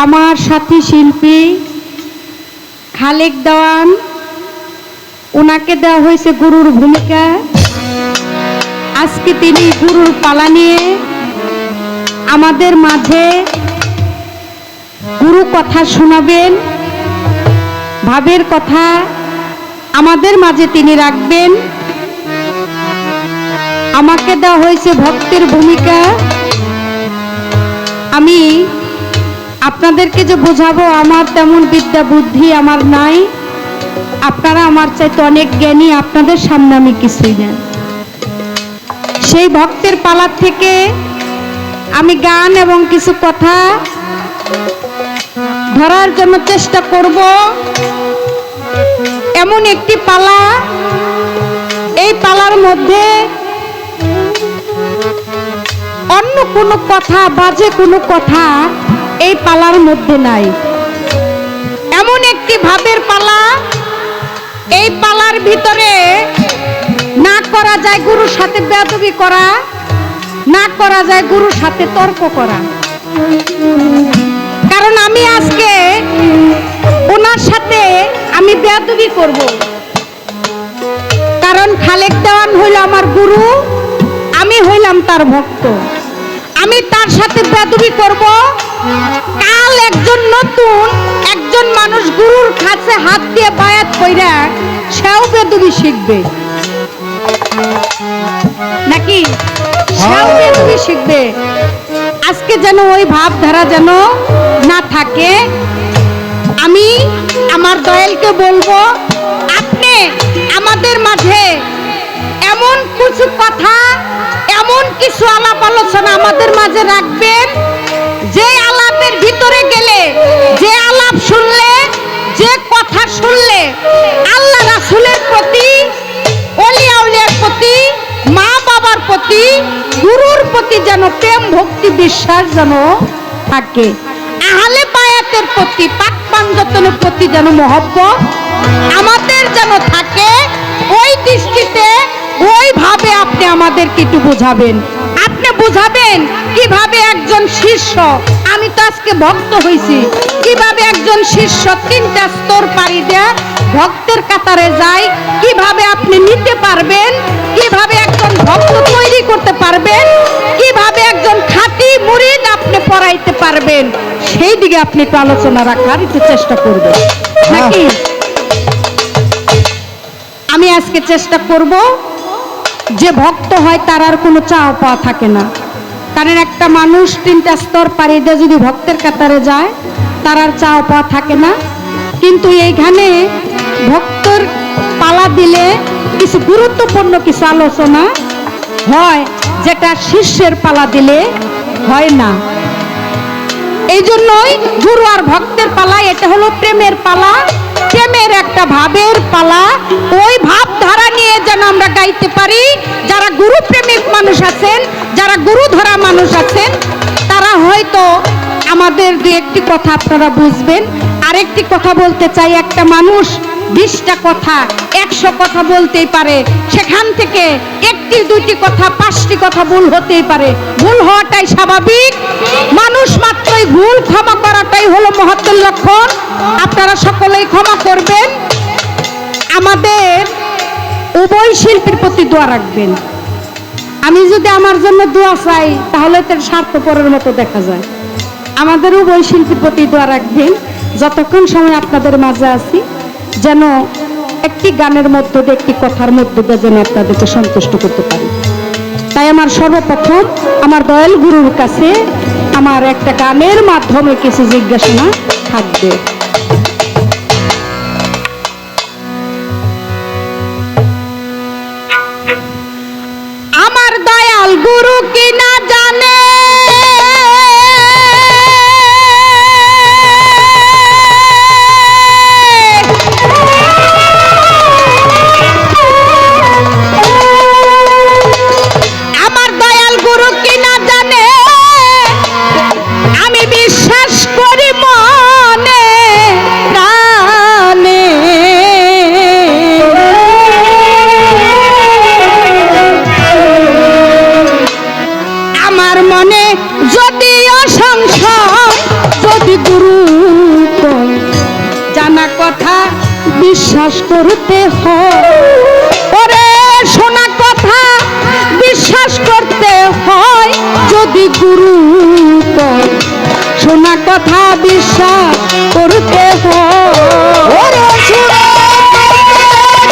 আমার সাথী শিল্পী খালেক দেওয়ান, ওনাকে দেওয়া হয়েছে গুরুর ভূমিকা। আজকে তিনি গুরুর পালা নিয়ে আমাদের মাঝে গুরু কথা শোনাবেন, ভাবের কথা আমাদের মাঝে তিনি রাখবেন। আমাকে দেওয়া হয়েছে ভক্তের ভূমিকা। আমি আপনাদেরকে যে বোঝাবো, আমার তেমন বিদ্যা বুদ্ধি আমার নাই। আপনারা আমার চাইতে অনেক জ্ঞানী, আপনাদের সামনে আমি কিছুই না। সেই ভক্তের পালা থেকে আমি গান এবং কিছু কথা ধরার জন্য চেষ্টা করব। এমন একটি পালা, এই পালার মধ্যে অন্য কোনো কথা, বাজে কোনো কথা এই পালার মধ্যে নাই। এমন একটি ভাবের পালা, এই পালার ভিতরে না করা যায় গুরুর সাথে বেয়াদবি করা, না করা যায় গুরুর সাথে তর্ক করা। কারণ আমি আজকে ওনার সাথে আমি বেয়াদবি করব। কারণ খালেক দেওয়ান হইল আমার গুরু, আমি হইলাম তার ভক্ত। আমি তার সাথে বেয়াদবি করব। কাল একজন নতুন একজন মানুষ গুরুর কাছে হাত দিয়ে বায়াত কইরা সেও বেয়াদবি শিখবে নাকি? সেও বেয়াদবি শিখবে। আজকে যেন ওই ভাবধারা যেন না থাকে। আমি আমার দয়ালকে বলবো, আপনি আমাদের মাঝে এমন কিছু কথা, এমন কিছু আলাপ আলোচনা আমাদের মাঝে রাখবেন, যে আলাপের ভিতরে গেলে, যে আলাপ শুনলে, যে কথা শুনলে আল্লাহ রাসূলের প্রতি, ওলিয়া উলিয়ার প্রতি, মা বাবার প্রতি, গুরুর প্রতি যেন প্রেম ভক্তি বিশ্বাস যেন থাকে। আহলে বায়াতের প্রতি, পাক পাঞ্জতনের প্রতি যেন মহব্বত আমাদের যেন থাকে। ওই দৃষ্টিতে ওইভাবে আপনি আমাদেরকে একটু বোঝাবেন। আপনি বুঝাবেন কিভাবে একজন শিষ্য, আমি তো আজকে ভক্ত হয়েছি, কিভাবে একজন শিষ্য তিনটা স্তর পাড়ি দেয় ভক্তের কাতারে যায়, কিভাবে আপনি নিতে পারবেন, কিভাবে একজন ভক্ত তৈরি করতে পারবেন, কিভাবে একজন খাঁটি মুরিদ আপনি পড়াইতে পারবেন, সেই দিকে আপনি একটু আলোচনা রাখার একটু চেষ্টা করবেন নাকি? আমি আজকে চেষ্টা করব। যে ভক্ত হয় তার আর কোনো চাওয়া পাওয়া থাকে না। কারণ একটা মানুষ তিনটা স্তর পাড়ি দিয়ে যদি ভক্তের কাতারে যায়, তার আর চাওয়া পাওয়া থাকে না। কিন্তু এইখানে ভক্তর পালা দিলে কিছু গুরুত্বপূর্ণ কিছু আলোচনা হয়, যেটা শিষ্যের পালা দিলে হয় না। এই জন্যই গুরু আর ভক্তের পালা, এটা হলো প্রেমের পালা, প্রেমের একটা ভাবের পালা। ওই ভাব ধারা নিয়ে যেন আমরা গাইতে পারি। যারা গুরু প্রেমিক মানুষ আছেন, যারা গুরু ধরা মানুষ আছেন, তারা হয়তো আমাদের দু একটি কথা আপনারা বুঝবেন। আরেকটি কথা বলতে চাই, একটা মানুষ 20টা কথা 100 কথা বলতেই পারে, সেখান থেকে একটি দুইটি কথা 5টি কথা ভুল হতেই পারে। ভুল হওয়াটাই স্বাভাবিক, মানুষ মাত্রই ভুল, ক্ষমা করাটাই হলো মহত্বের লক্ষণ। আপনারা সকলেই ক্ষমা করবেন। আমাদের উভয় শিল্পীর প্রতি দোয়া রাখবেন। আমি যদি আমার জন্য দোয়া চাই তাহলে তার স্বার্থপরের মতো দেখা যায়। আমাদের উভয় শিল্পীর প্রতি দোয়া রাখবেন। যতক্ষণ সময় আপনাদের মাঝে আছি, যেন একটি গানের মধ্য দিয়ে, একটি কথার মধ্য দিয়ে যেন আপনাদেরকে সন্তুষ্ট করতে পারি। তাই আমার সর্বপ্রথম আমার দয়াল গুরুর কাছে আমার একটা গানের মাধ্যমে কিছু জিজ্ঞাসা থাকবে। আমার দয়াল গুরু কি না জানে, আমার দয়াল গুরু কি না জানে, আমি বিশ্বাস করি মনে বিশ্বাস করতে হয়। ওরে শোনা কথা বিশ্বাস করতে হয়, যদি গুরু কয় শোনা কথা বিশ্বাস করতে হয়। ওরে শোনা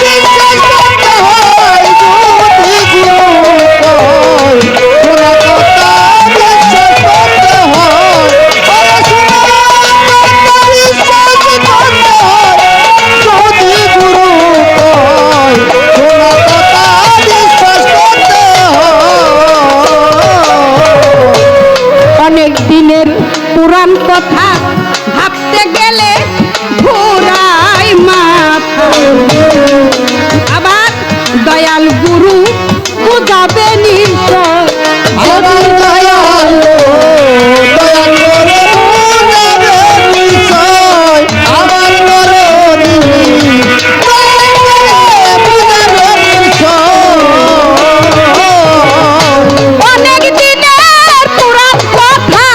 বিশ্বাস করতে হয়, যদি গুরু কয় শোনা কথা বিশ্বাস করতে হয়। ওরে শোনা কথা বিশ্বাস করতে হয়, যদি গুরু কয় শোনা কথা বিশ্বাস করতে হয়। অনেক দিনের পুরাণ কথা ভাবতে গেলে ঘোরায় মাথা, আবার দয়াল গুরু বুঝাবে নিশ্চয়। আমার দয়াল দয়াল করে বুঝাবে নিশ্চয়, আমার নরনি দয়াল করে বুঝাবে নিশ্চয়। অনেক দিনের পুরাণ কথা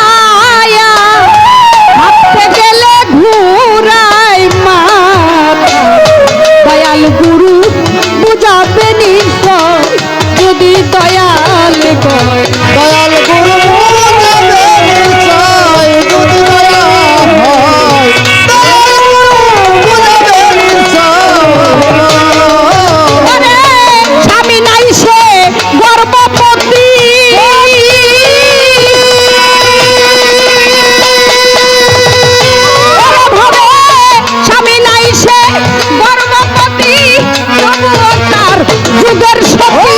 ভাবতে গেলে ঘুরায় মাথা, দয়াল গুরু বুঝাবে নিশ্চয়, যদি দয়াল কয় দয়াল গুরু বুঝাবে নিশ্চয়, যদি দয়া হয় দয়াল গুরু বুঝাবে নিশ্চয়। ওরে স্বামী নাই সে গর্ভবতী, ওরে স্বামী নাই সে গর্ভবতী, তবুও তার যুগের সতী।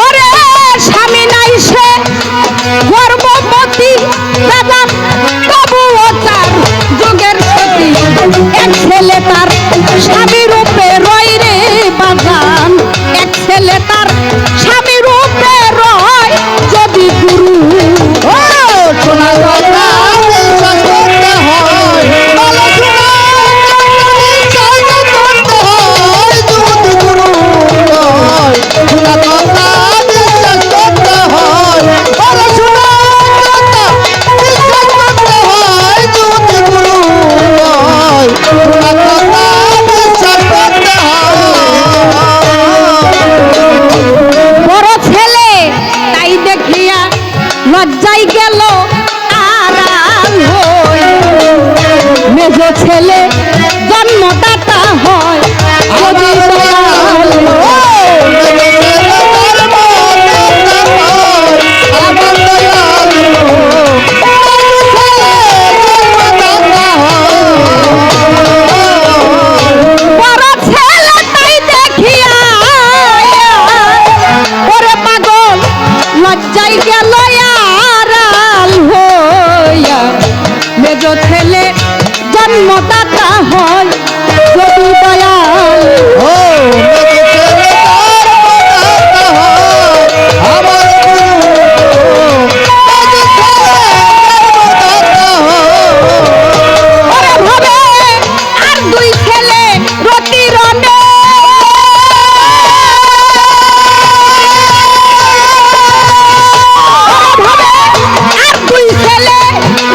ওরে স্বামী নাই সে গর্ভবতী, বেজান তবুও তার যুগের সতী। এক ছেলে তার স্বামী রূপে রয় রে বাজান, এক ছেলে তার স্বামী রূপে রয়, যদি গুরু শোনা কথা বিশ্বাস করতে হয়, ভালো শোনা বিশ্বাস করতে হয়, যদি গুরু কয় শোনা কথা বিশ্বাস করতে হয়, ভালো শোনা কথা বিশ্বাস করতে হয়, যদি গুরু কয় শোনা কথা বিশ্বাস করতে হয়। বড় ছেলে তাই দেখিয়া লজ্জায় গেল আড়াল হই, মেজ ছেলে জন্মদাতা হয়, যদি দয়াল বড় ছেলে তাই দেখিয়া ওরে পাগল লজ্জায় গেল আড়াল হইয়া, মেজ ছেলে জন্মদাতা হয়, যদি দয়াল ওরে ভাবে আর দুই ছেলে রতি রনে, ওরে ভাবে আর দুই ছেলে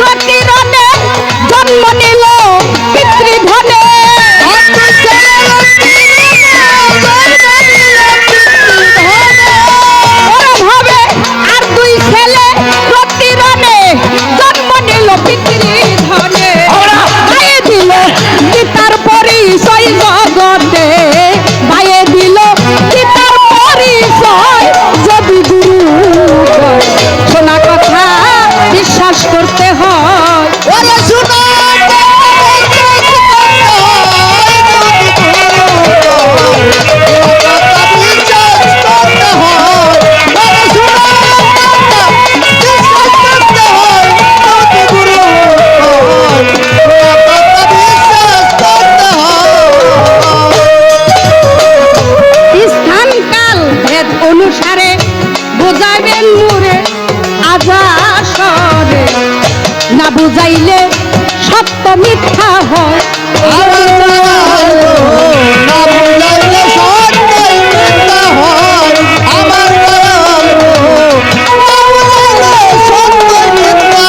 রতি রনে জন্ম নিল পিতৃধনে। ওরে ভাবে আর দুই ছেলে রতি রনে জন্ম নিল পিতৃধনে। ভাইয়ে দিল গীতার পরিচয় জগতে, ভাইয়ে দিল গীতার পরিচয়, যদি গুরু কয় শোনা কথা বিশ্বাস করতে হয়। ওরে শোনা স্থান কাল ভেদ অনুসারে বোঝাবেন মুরে আজাসরে, না বুঝাইলে সত্য মিথ্যা হয়। আমার দয়াল না বুঝাইলে সত্যই মিথ্যা হয়, আমার দয়াল না বুঝাইলে সত্যই মিথ্যা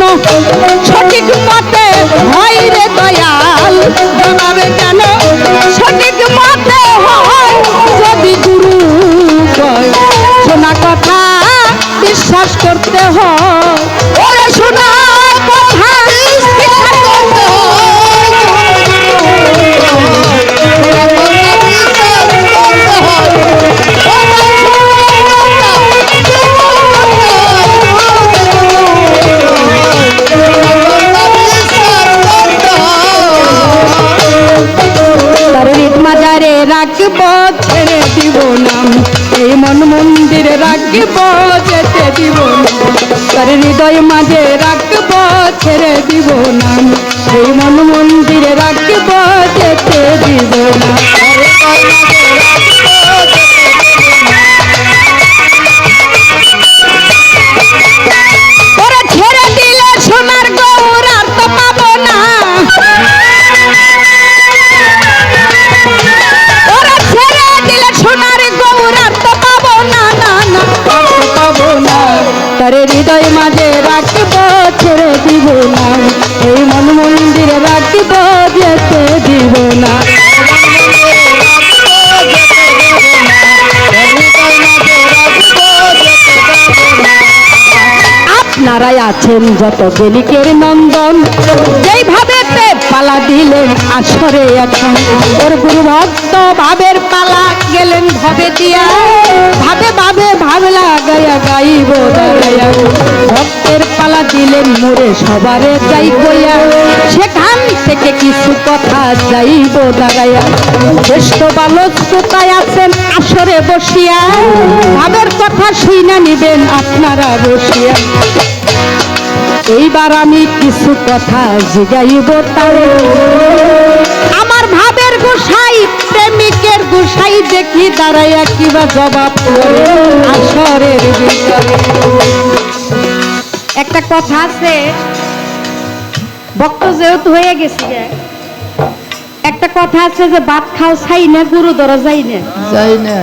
যেন সঠিক মতে হয় রে দয়াল, জবাবে যেন সঠিক মতে হয়। যদি গুরু কয় শোনা কথা বিশ্বাস করতে হয়, ওরে শোনা কথা বিশ্বাস করতে মাজারে রাখব ছেড়ে দিব না, এই মন মন্দিরে রাখব যেতে দিব না, তার হৃদয় মাঝে রাখব ছেড়ে দিব না, এই মন মন্দিরে রাখব যেতে দিব না। ওরে ছেড়ে দিলে সোনার গৌর আর তো পাবো না, ওরে ছেড়ে দিলে সোনার গৌর আর তো পাবো না, না না পাবো না, তার হৃদয় মাঝে রাখব ছেড়ে দিব না, এই মন মন্দিরে রাখব যেতে দিব না। আপনারাই আছেন যত বেলিকের নন্দন, যেইভাবে পালা দিলেন আসরে এখন, ওর গুরু ভক্ত ভাবের পালা গেলেন ভবে দিয়া, ভাবে ভাবে ভাব লাগাইয়া গাইব দাঁড়াইয়া, ভক্তের পালা দিলেন মোরে সবারে যাই কইয়া, সেখান থেকে কিছু কথা যাইব দাঁড়াইয়া, জ্যেষ্ঠ বালক কোথায় আছেন আসরে বসিয়া, ভাবের কথা শুইনা নিবেন আপনারা বসিয়া। এইবার আমি কিছু কথা জিগাইব তারে, আমার ভাবের গোসাই প্রেমিকের গোসাই দেখি দাঁড়াইয়া কিবা জবাব করে আসরের ভিতরে। একটা কথা আছে, ভক্ত যেহেতু হয়ে গেছি, একটা কথা আছে যে ভাত খাও ছাই না গুরু ধরা যাই না, যাই না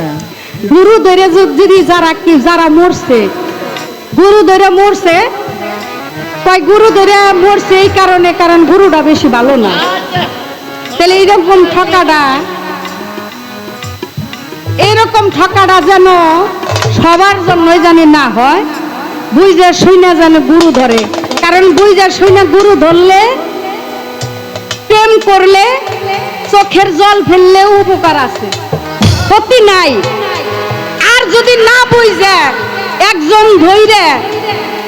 গুরু ধরে যদি যারা মরছে, গুরু ধরে মরছে, তাই গুরু ধরে মরছে এই কারণে, কারণ গুরুটা বেশি ভালো না। তাহলে এইরকম ঠকাটা যেন সবার জন্যই জানি না হয়, বুঝে শুনে যেন গুরু ধরে, কারণ বুঝে শুনে গুরু ধরলে, প্রেম করলে, চোখের জল ফেললেও উপকার আছে, ক্ষতি নাই। আর যদি না বুঝে একজন ধইরে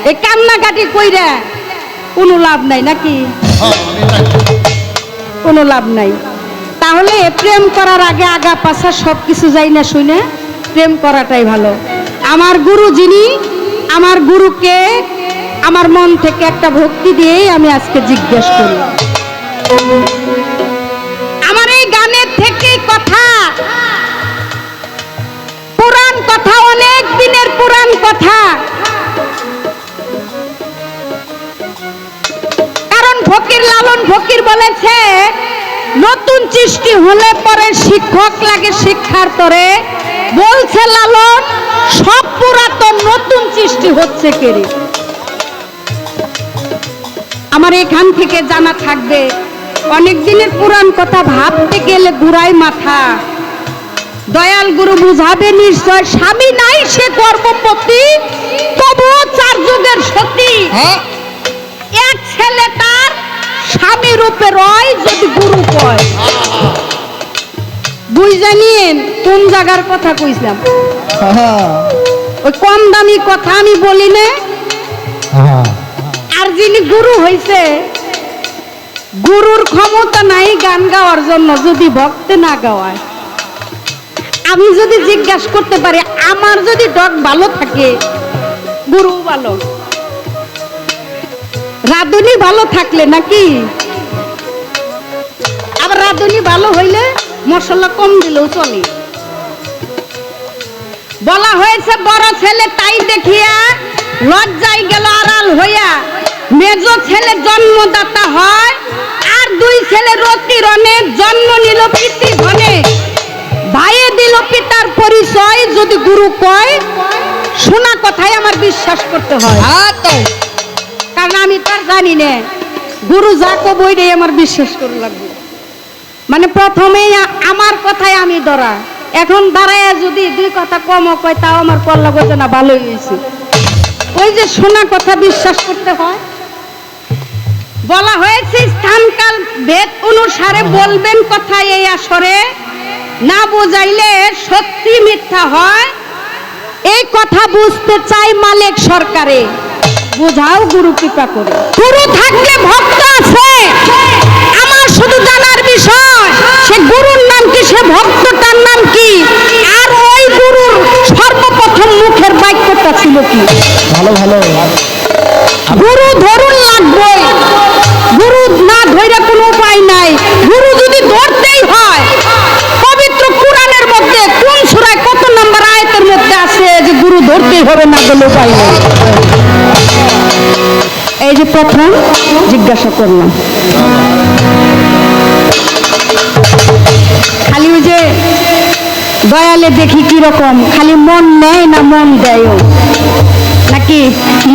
এই কান্নাকাটি কইরা কোনো লাভ নাই, নাকি কোনো লাভ নাই। তাহলে প্রেম করার আগে আগা পাছা সবকিছু যাই না শুনে প্রেম করাটাই ভালো। আমার গুরু যিনি, আমার গুরুকে আমার মন থেকে একটা ভক্তি দিয়েই আমি আজকে জিজ্ঞেস করি। আমার এই গানের থেকেই কথা, পুরাণ কথা, অনেক দিনের পুরাণ কথা, কারণ ফকির লালন ফকির বলেছে নতুন সৃষ্টি হলে পরে শিক্ষক লাগে শিক্ষার তরে, বলছে লালন সব পুরাতন নতুন সৃষ্টি হচ্ছে কেরে। আমার এখান থেকে জানা থাকবে, অনেক দিনের পুরাণ কথা ভাবতে গেলে ঘুরায় মাথা। দয়াল গুরু বুঝাবে নিশ্চয়, স্বামী নাই সে গর্ভবতী, তবুও 4 যুগের সতী, এক ছেলে তার স্বামী রূপে রয় যদি গুরু কয়। বুঝে নিন কোন জায়গার কথা কইছিলাম, ওই কম দামি কথা আমি বলি না। আর যিনি গুরু হইছে, গুরুর ক্ষমতা নাই গান গাওয়ার জন্য যদি ভক্তে না গাওয়ায়। আমি যদি জিজ্ঞাসা করতে পারি, আমার যদি ডগ ভালো থাকে গুরু ভালো, রাধুনি ভালো থাকলে নাকি, আবার রাধুনি ভালো হইলে মশলা কম দিলেও চলে। বলা হয়েছে বড় ছেলে তাই দেখিয়া লজ্জায় গেল আড়াল হইয়া, মেজ ছেলে জন্মদাতা হয়, আর 2 ছেলে রতিরণে জন্ম নিল পিতৃধনে, ভাইয়ে দিল পিতার পরিচয়। যদি গুরু কয় শোনা কথাই আমার বিশ্বাস করতে হয়, কারণ কারণ আমি তার জানি না গুরু যা কব ওইটাই আমার বিশ্বাস করে লাগবে। মানে প্রথমেই আমার কথাই আমি ধরা, এখন দাঁড়ায় যদি দুই কথা কমও কয় তাও আমার কল্লা বোঝে না, ভালোই হয়েছে। ওই যে শোনা কথা বিশ্বাস করতে হয়, বলা হয়েছে স্থানকাল ভেদ অনুসারে বলবেন কথা এই আসরে, না বোঝাইলে সত্যি মিথ্যা হয়। এই কথা বুঝতে চাই মালিক সরকারে, বোঝাও গুরু কৃপা করে। গুরু থাকলে ভক্ত আছে, আমার শুধু জানার বিষয় সে গুরুর নাম কি, সে ভক্তটার নাম কি, আর ওই গুরুর সর্বপ্রথম মুখের বাক্যটা ছিল কি। ভালো ভালো গুরু ধরুন লাগবে, গুরু না ধরে কোনো উপায় নাই। গুরু যদি ধরতেই হয়, পবিত্র কোরআনের মধ্যে কোন সূরায় কত নম্বর আয়াতের মধ্যে আছে যে গুরু ধরতেই হবে, না ধরলে উপায় নেই। এই যে প্রথম জিজ্ঞাসা করলাম, খালি ওই যে দয়ালে দেখি কি রকম, খালি মন নেয় না মন দেয়, নাকি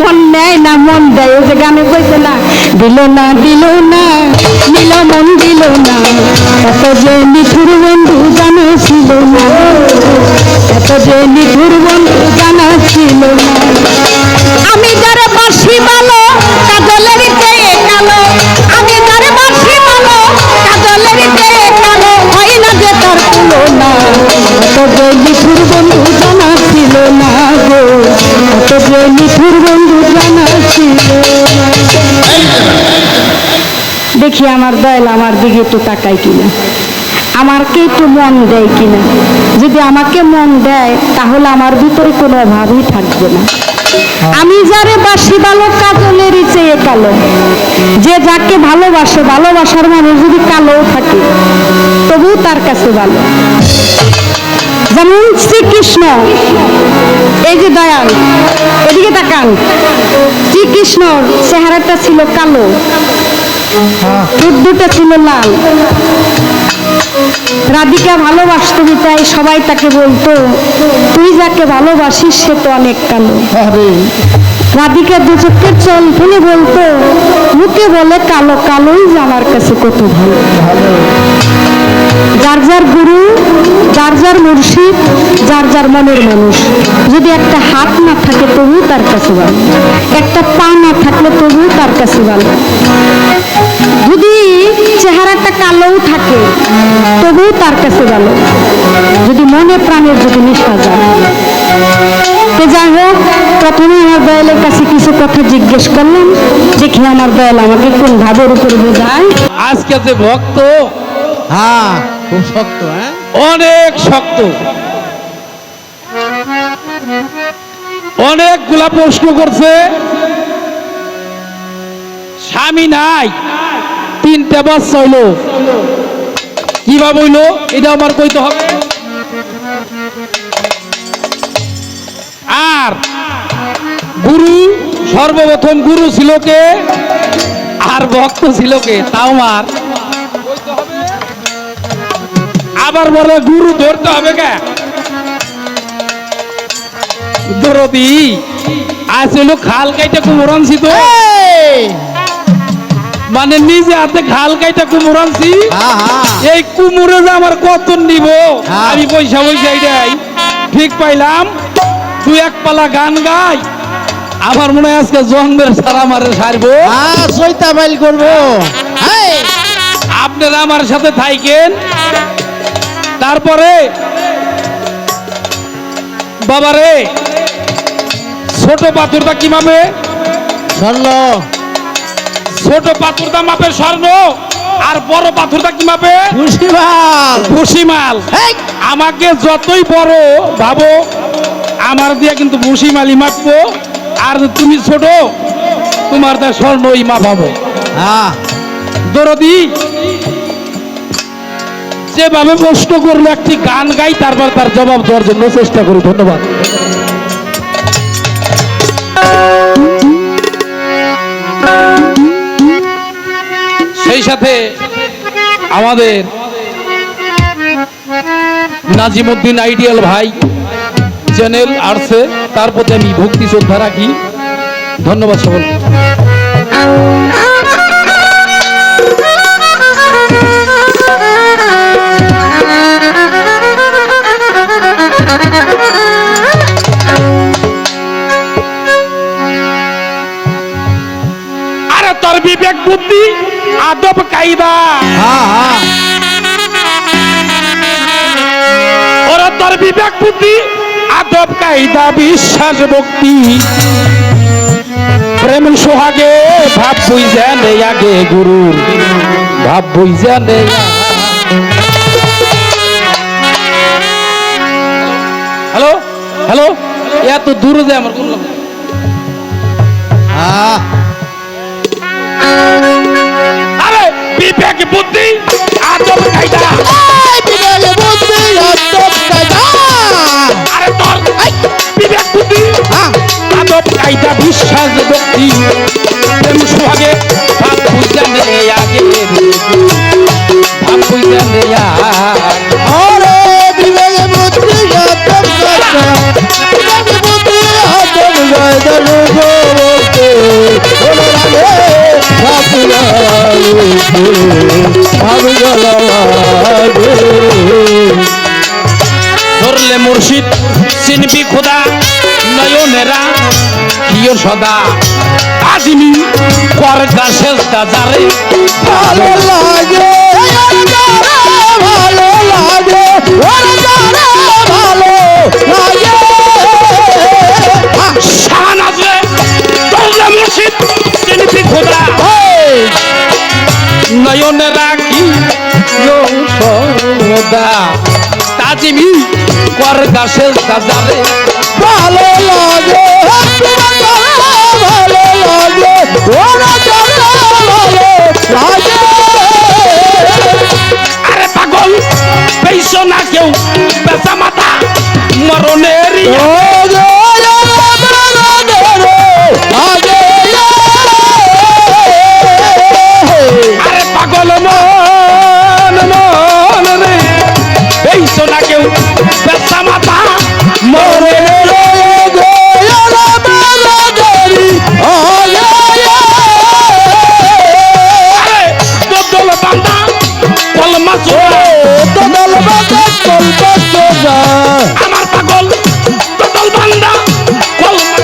মন নেয় না মন দেয়। ওই যে গানে কইছে না, দিল না দিল না নীল মন দিল না, এত যে নিঠুর বন্ধু জানা ছিল না, এত যে নিঠুর বন্ধু জানা ছিল না। আমি যারে বাসি ভালো কাজলের চেয়ে কালো, আমি যারে বাসি ভালো কাজলের চেয়ে কালো, হয় না যে তার তুলনা, এত যে নিঠুর বন্ধু জানা ছিল না গো, এত যে নিঠুর বন্ধু জানা ছিল না। দেখি আমার দয়াল আমার দিকে একটু তাকায় কিনা, আমাকে একটু মন দেয় কিনা। যদি আমাকে মন দেয় তাহলে আমার ভিতরে কোনো অভাবই থাকবে না। আমি যারে বাসি ভালো কাজলেরই চেয়ে কালো, যে যাকে ভালোবাসে, ভালোবাসার মানুষ যদি কালোও থাকে তবুও তার কাছে ভালো। যেমন শ্রীকৃষ্ণ, এই যে দয়াল এদিকে তাকান, শ্রীকৃষ্ণর চেহারাটা ছিল কালো, ঠোঁট দুটো ছিল লাল। রাধিকা ভালোবাসতো তাই সবাই তাকে বলতো, তুই যাকে ভালোবাসিস সে তো অনেক কালো। রাধিকা দু চোখের চল ফেলে বলতো, মুখে বলে কালো, কালোই যে আমার কাছে কত ভালো। যার যার গুরু, যার যার মুর্শিদ, যার যার মনের মানুষ, যদি একটা হাত না থাকে তবু তার কাছে ভালো, একটা পা না থাকলে তবু তার কাছে ভালো, যদি চেহারাটা কালোও থাকে তবুও তার কাছে ভালো, যদি মনে প্রাণের যদি নিষ্ঠা যায়। তো যাই হোক, প্রথমে আমার দয়ালের কাছে কিছু কথা জিজ্ঞেস করলাম যে কি আমার দয়াল আমাকে কোন ভাবের উপরে বোঝায়। আজকে যে ভক্ত, হ্যাঁ খুব শক্ত, হ্যাঁ অনেক শক্ত, অনেকগুলা প্রশ্ন করছে। স্বামী নাই, 3টা বাচ্চা হইলো, কিভাবে হইলো এটা আমার কইতে হবে। আর গুরু, সর্বপ্রথম গুরু ছিল কে আর ভক্ত ছিল কে তাও আমার কইতে হবে। আবার বলে গুরু ধরতে হবে কে, দরদি আজ হইলো খাল কাইটা কুমোর আনছি তো, মানে নিজে হাতে খাল কাইটা কুমোর আনছি। এই কুমোরে যে আমার কত নিব, আমি পয়সা পয়সা এটাই ঠিক পাইলাম। 2-1 পালা গান গাই, আমার মনে হয় আজকে জন্মের সারা মারে সারবো, সইতা বাইল করবো। আপনারা আমার সাথে থাকেন। তারপরে বাবারে, ছোট পাথরটা কি মাপে? স্বর্ণ। ছোট পাথরটা মাপে স্বর্ণ, আর বড় পাথরটা কি মাপে? ভুসিমাল। ভুসিমাল। আমাকে যতই বড় ভাবো, আমার দিয়া কিন্তু ভুসিমালই মাপবো, আর তুমি ছোট, তোমার তা স্বর্ণই মাপাবো। দরদি যেভাবে প্রশ্ন করলো, একটি গান গাই, তারপর তার জবাব দেওয়ার জন্য চেষ্টা করি। ধন্যবাদ। সেই সাথে আমাদের নাজিমুদ্দিন আইডিয়াল ভাই চ্যানেল আসছে, তার প্রতি আমি ভক্তি শ্রদ্ধা রাখি। ধন্যবাদ সকলকে। আরে তোর বিবেক বুদ্ধি আদব কায়দা হ্যাঁ হ্যাঁ ওরা তোর বিবেক বুদ্ধি আদব কায়দা বিশ্বাস ভক্তি প্রেম সোহাগে ভাব বুঝা নেই আগে গুরু ভাব বুঝা নেই হ্যালো হ্যালো এত দূরে যায় আমার কোন হ্যাঁ আরে বিবেক বুদ্ধি আদব কায়দা আরে তোর বিবেক বুদ্ধি আদব কায়দা বিশ্বাস ভক্তি প্রেম সোহাগে ভাব বুঝা নেই আগে ভাব বুঝা নেই আরে বিবেক বুদ্ধি আদব কায়দা বিবেক বুদ্ধি আদব কায়দা লোকে ওরে লাগে ভাবি লাগে ধরলে মুর্শিদ চিনবি খোদা নয়নেরা প্রিয় সদা আজিমি কর গাছের দাজারে ভালো লাগে ভালো লাগে ওরে যারা ভালো লাগে শান আছে ধরলে মুর্শিদ চিনবি খোদা নয়নেরা কি সদা তাজিমি কর গাছের দাজারে ভালো লাগে ভালো লাগে ওরে যারা ভালো লাগে আরে পাগল পেইছো না কেউ বেচা মাথা মরণের আরে পাগল মন মন রে পেইছো না কেউ বেচা মাথা মরণের আরে দোদল বান্দা কলমা চোরা আমার পাগল দোদল বান্দা কলমা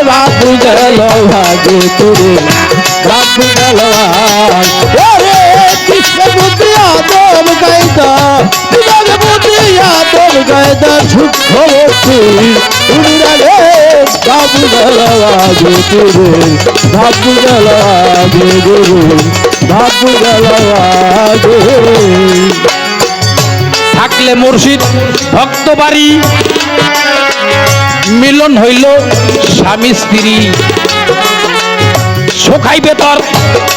বাবু গেল ভাগে তুরে বাবু গেল ওরে কৃষ্ণ বুদ্ধি আদম গাইদা বিভাগ বুদ্ধি আদম গাইদা সূক্ষ্ম বস্তু উড়িরা রে বাবু গেল ভাগে তুরে বাবু গেল ভাগে গুরু বাবু গেল ভাগে থাকলে মুর্শিদ ভক্ত বাড়ি মিলন হইল স্বামী স্ত্রী শোকাইবে তোর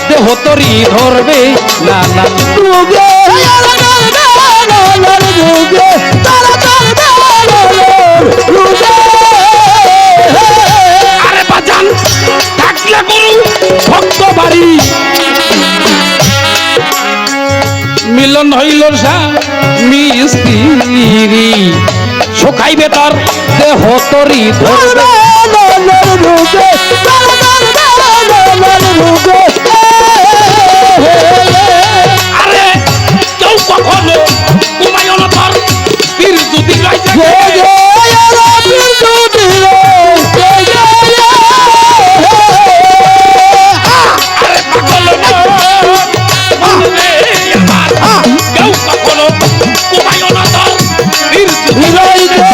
দেহ তরি ধরবে না না রুগে রুগে তারা রুগে আরে বাজান থাকলে গুরু ভক্ত বাড়ি মিলন হইল স্বামী স্ত্রী শোকাইবে তোর দেহ তরি ধরবে আরে কেউ কখনো ঘুমাইও না তোর পীর যদি রয়েছে আরে পাগল মন রে আমার কেউ কখনো ঘুমাইও না তোর পীর যদি রয়েছে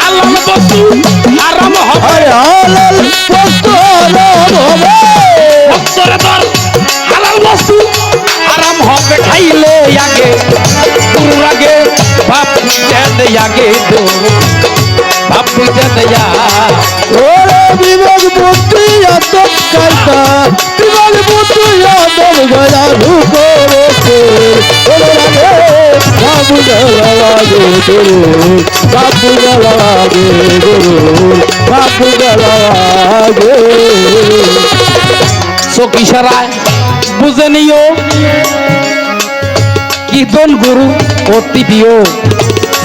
আলাম বস্তু আরাম হবে ভক্তরে তোর হালাল বস্তু আরাম হবে খাইলে আগে গুরুর আগে বাপ দে আগে বাপ দে ওরে বিবেক বুদ্ধি আদম কায়দা বিবেক বুদ্ধি আদম গয়া ঢুকো ওরে লাগে বাবু গলাগে গুরু বাবু গলাগে গুরু বাবু গলাগে চোখ ইশারায় বুঝে নিও কি দন গুরু অতি দিও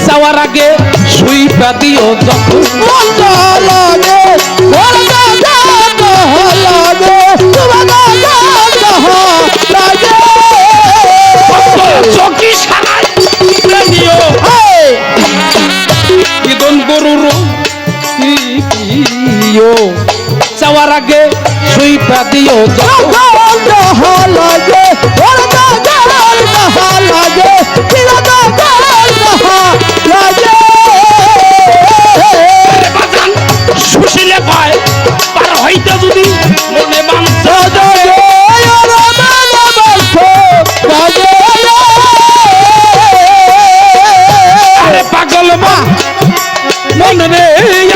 যাওয়ার আগে সুইপা দিও যখন লাগে চকি সারাই দিও কিদন গরুর দিও যাওয়ার আগে সুইপা দিও যখন সুশীলে পায় পার হইতে যদি মনে মানছে আরে পাগল মন রে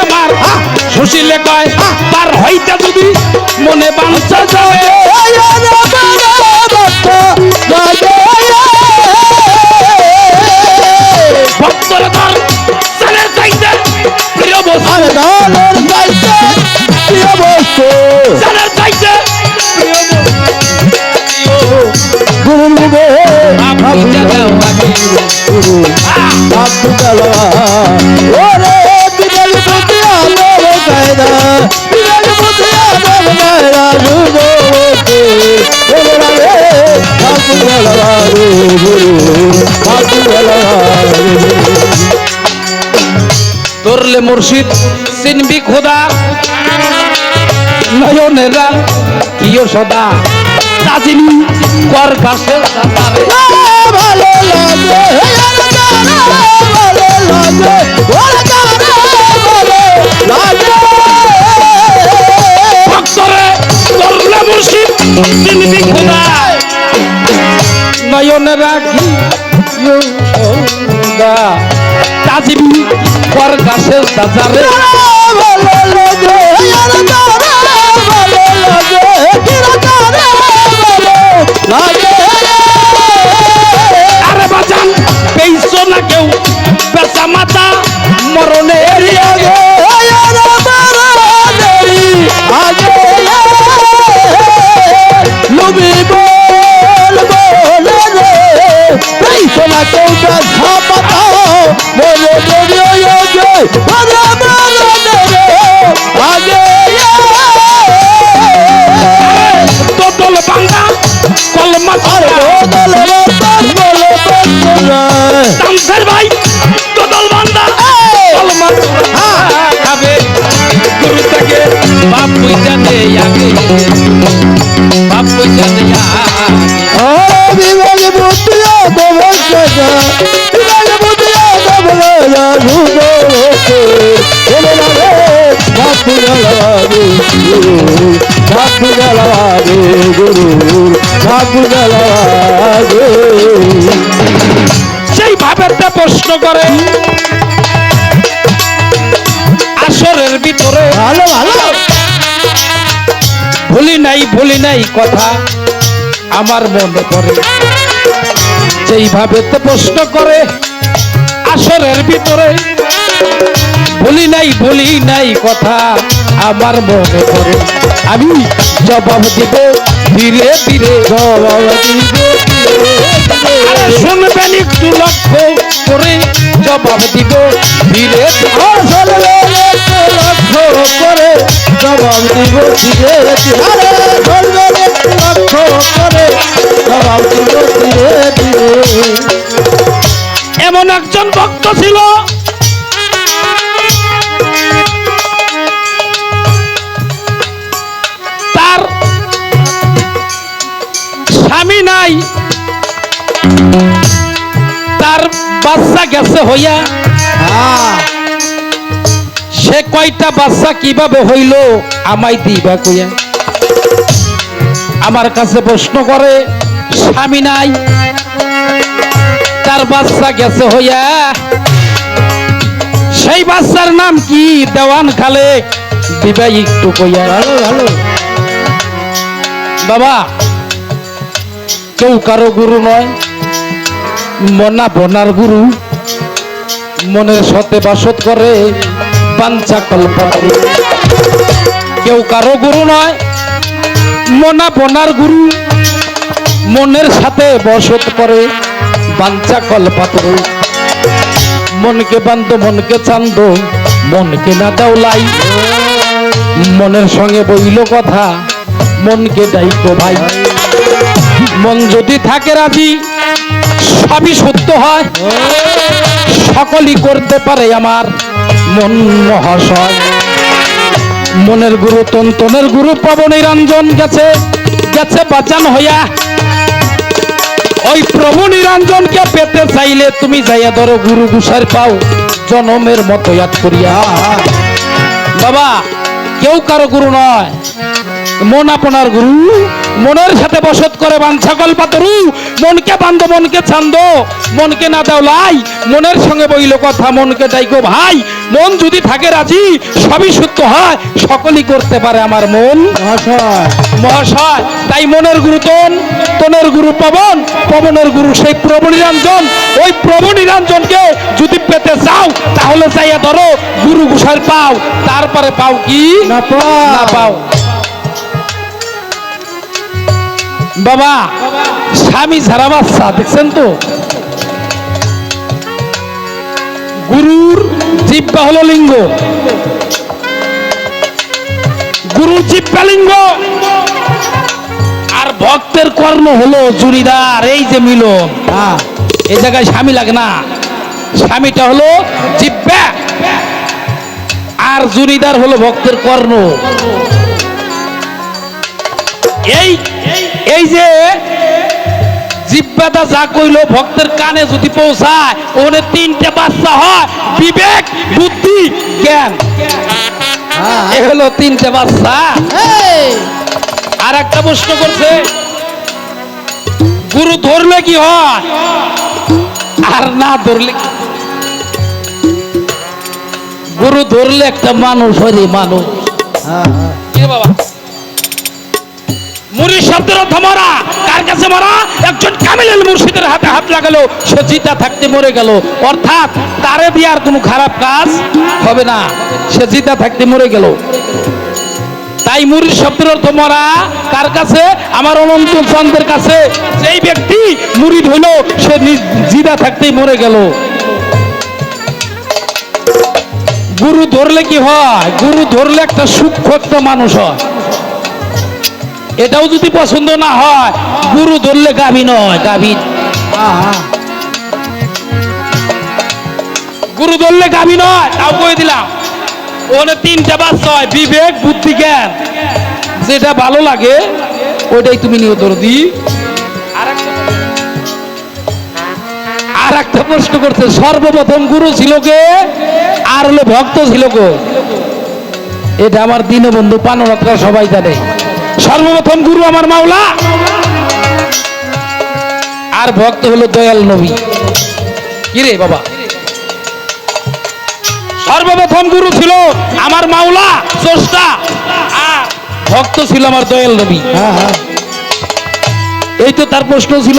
আমার সুশীলে কয় পার হইতে যদি মনে বাঞ্ছা যায় ভক্তর ধর চালের চাইতে প্রিয় বস্তু চালের চাইতে প্রিয় ধরলে মুর্শিদ চিনবি খোদা নয়নেরা কিয় সদা কাজিনী কর গাছে ভালো লাগে ভক্তরে ধরলে মুর্শিদ চিনবি খোদা নয়নেরা কিয় সদা কাজিনী কর গাছে সাজারে আরে বাজান পেয়েছো না কেউ পেশা মাতা মরণের তোতল বাংলা কলমা তামসের ভাই তোতল বান্দা কলমা খাবে গুরু থেকে বাপ পয়সা দে আগে বাপ পয়সা দে সেই ভাবেতে প্রশ্ন করে আসরের ভিতরে ভালো ভালো ভুলি নাই কথা আমার মনে পড়ে যেই ভাবেতে প্রশ্ন করে আসরের ভিতরে ভুলি নাই কথা আমার মনে পড়ে আমি জবাব দিব ধীরে ধীরে জবাব দিব শুনবেন একটু লক্ষ্য করে জবাব দিব ধীরে লক্ষ্য করে জবাব দিব ধীরে লক্ষ্য করে জবাব দিব ধীরে ধীরে এমন একজন ভক্ত ছিল তার স্বামী নাই তার বাচ্চা গেছে হইয়া সে কয়টা বাচ্চা কিভাবে হইল আমায় দিবা কইয়া আমার কাছে প্রশ্ন করে স্বামী নাই তার বাচ্চা গেছে হইয়া সেই বাচ্চার নাম কি দেওয়ান খালে দিবা একটু কইয়া ভালো ভালো বাবা কেউ কারো গুরু নয় মনা বনার গুরু মনের সতে বাসত করে বাঞ্ছা কল্পনা কেউ কারো গুরু নয় মনা বনার গুরু মনের সাথে বসত করে বাঞ্ছা কল্পাতরু মনকে বান্ধ মনকে চান্দ মনকে না দেওলাই মনের সঙ্গে বইল কথা মনকে ডাইকো ভাই মন যদি থাকে রাজি সবই সত্য হয় সকলই করতে পারে আমার মন মহাশয় মনের গুরু তন্তনের গুরু পবন নিরঞ্জন গেছে গেছে বাঁচান হইয়া ওই প্রভু নিরঞ্জনকে পেতে চাইলে তুমি যাইয়া ধরো গুরু গুসার পাও জনমের মতো ইয়াদ করিয়া বাবা কেউ কারো গুরু নয় মন আপনার গুরু মনের সাথে বসত করে বাঞ্ছা কল্পাতরু মনকে বান্ধ মনকে ছান্দ মনকে না দাও লাই মনের সঙ্গে বইল কথা মনকে ডাইকো ভাই মন যদি থাকে রাজি সবই সত্য হয় সকলই করতে পারে আমার মন মহাশয় তাই মনের গুরু তনের গুরু পবন পবনের গুরু সেই প্রভু নিরঞ্জন ওই প্রভু নিরঞ্জনকে যদি পেতে চাও তাহলে চাইয়া ধরো গুরু গুসার পাও তারপরে পাও কি না পাও বাবা স্বামী ছাড়া বাচ্চা দেখছেন তো গুরুর জিহ্বা হলো লিঙ্গ গুরুর জিহ্বা লিঙ্গ আর ভক্তের কর্ম হলো জুরিদার এই যে মিলন এই জায়গায় স্বামী লাগে না স্বামীটা হলো জিহ্বা আর জুরিদার হলো ভক্তের কর্ণ এই এই যে জিহ্বাটা যা কইলো ভক্তের কানে যদি পৌঁছায় ওনে তিনটে বাচ্চা হয় বিবেক বুদ্ধি জ্ঞান এই হলো তিনটে বাচ্চা আর একটা প্রশ্ন করছে গুরু ধরলে কি হয় আর না ধরলে গুরু ধরলে একটা মানুষ হয় রে মানুষ কি বাবা মুরিদ শব্দের অর্থ মরা কার কাছে মরা একজন কামিলুল মুর্শিদের হাতে হাত লাগালো সে জিতা থাকতে মরে গেল অর্থাৎ তারে দিয়ে আর কোনো খারাপ কাজ হবে না সে জিতা থাকতে মরে গেল তাই মুরিদ শব্দের অর্থ মরা কার কাছে আমার অনন্ত চন্দ্রের কাছে যেই ব্যক্তি মুরিদ হলো সে জিতা থাকতেই মরে গেল গুরু ধরলে কি হয় গুরু ধরলে একটা সূক্ষ্ম একটা মানুষ হয় এটাও যদি পছন্দ না হয় গুরু ধরলে গাভী নয় গাভী গুরু ধরলে গাভী নয় তাও কয়ে দিলাম ওখানে তিনটা বাচ্চা হয় বিবেক বুদ্ধি জ্ঞান যেটা ভালো লাগে ওইটাই তুমি নিয়ে ধরো দি আর একটা প্রশ্ন করছে সর্বপ্রথম গুরু ছিল কে আর হলো ভক্ত ছিল কে এটা আমার দীনবন্ধু পানরতরা সবাই জানে সর্বপ্রথম গুরু আমার মাওলা আর ভক্ত হলো দয়াল নবী কি রে বাবা সর্বপ্রথম গুরু ছিল আমার মাওলা স্রষ্টা আর ভক্ত ছিল আমার দয়াল নবী এই তো তার প্রশ্ন ছিল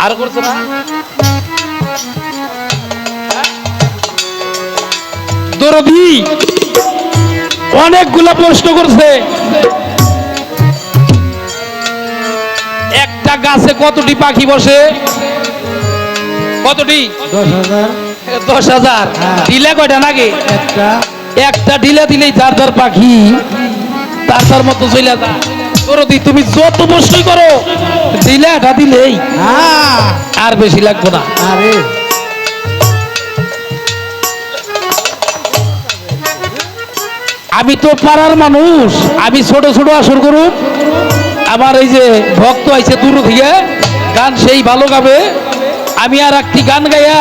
আর করছে না দরদি অনেকগুলা প্রশ্ন করছে একটা গাছে কতটি পাখি বসে কতটি 10,000 ডিলে কয়টা নাকি একটা ডিলে দিলেই যার যার পাখি তার তার মতো চলে যা দরদি তুমি যত প্রশ্নই করো ডিলেটা দিলেই আর বেশি লাগবে না আরে আমি তো পাড়ার মানুষ আমি ছোট ছোট আসর করুন আমার এই যে ভক্ত আইছে দূর থেকে গান সেই ভালো গাবে আমি আর একটি গান গাইয়া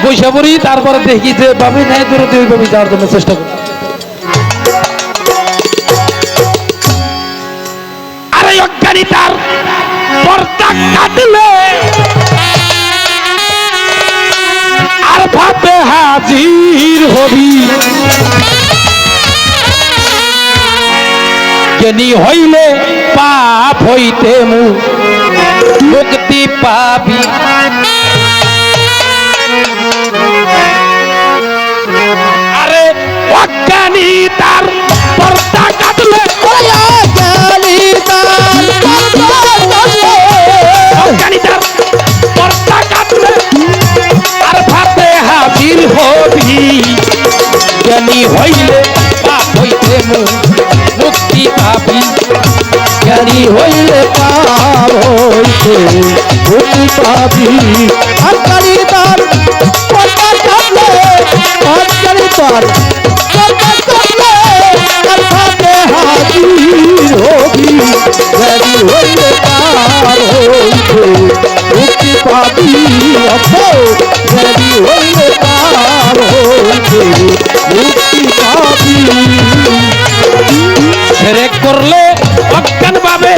বৈশা পড়ি তারপরে দেখি যে ভাবি নাই দূর ওইভাবে যাওয়ার জন্য চেষ্টা করি আরে অজ্ঞানী তার পর্দা কাটলে আর ভাবে হাজির হবি জ্ঞানী হইলে পাপ হইতে মুক্তি পাবি আরে অজ্ঞানী তার পর্দা কাটলে মুক্তি পাবি অজ্ঞানী তার পর্দার কাটলে অজ্ঞানী তার পর্দার কাটলে তার সাথে হাজির হবি জ্ঞানী হইলে তার হইতে মুক্তি পাবি জ্ঞানী হইলে তার হইতে মুক্তি পাবি শিরক করলে অজ্ঞান ভাবে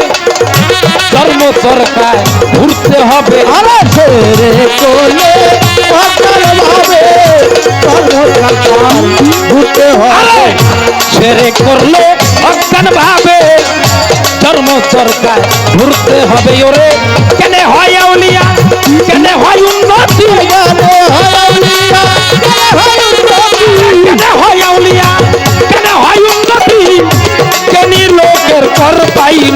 ধর্ম সরকার ঘুরতে হবে। আরে ছেড়ে কোলে অজ্ঞান ভাবে সর্বকাল ঘুরতে হবে। শিরক করলে অজ্ঞান ভাবে ধর্ম সরকার ঘুরতে হবে। ওরে কেন হয় আউলিয়া, কেন হয় উন্নতি, জ্ঞানে হয় আউলিয়া, জ্ঞানে হয় উন্নতি। কেন হয় আউলিয়া, কেন হয় উন্নতি, কেনি লোকের কর পাইলি,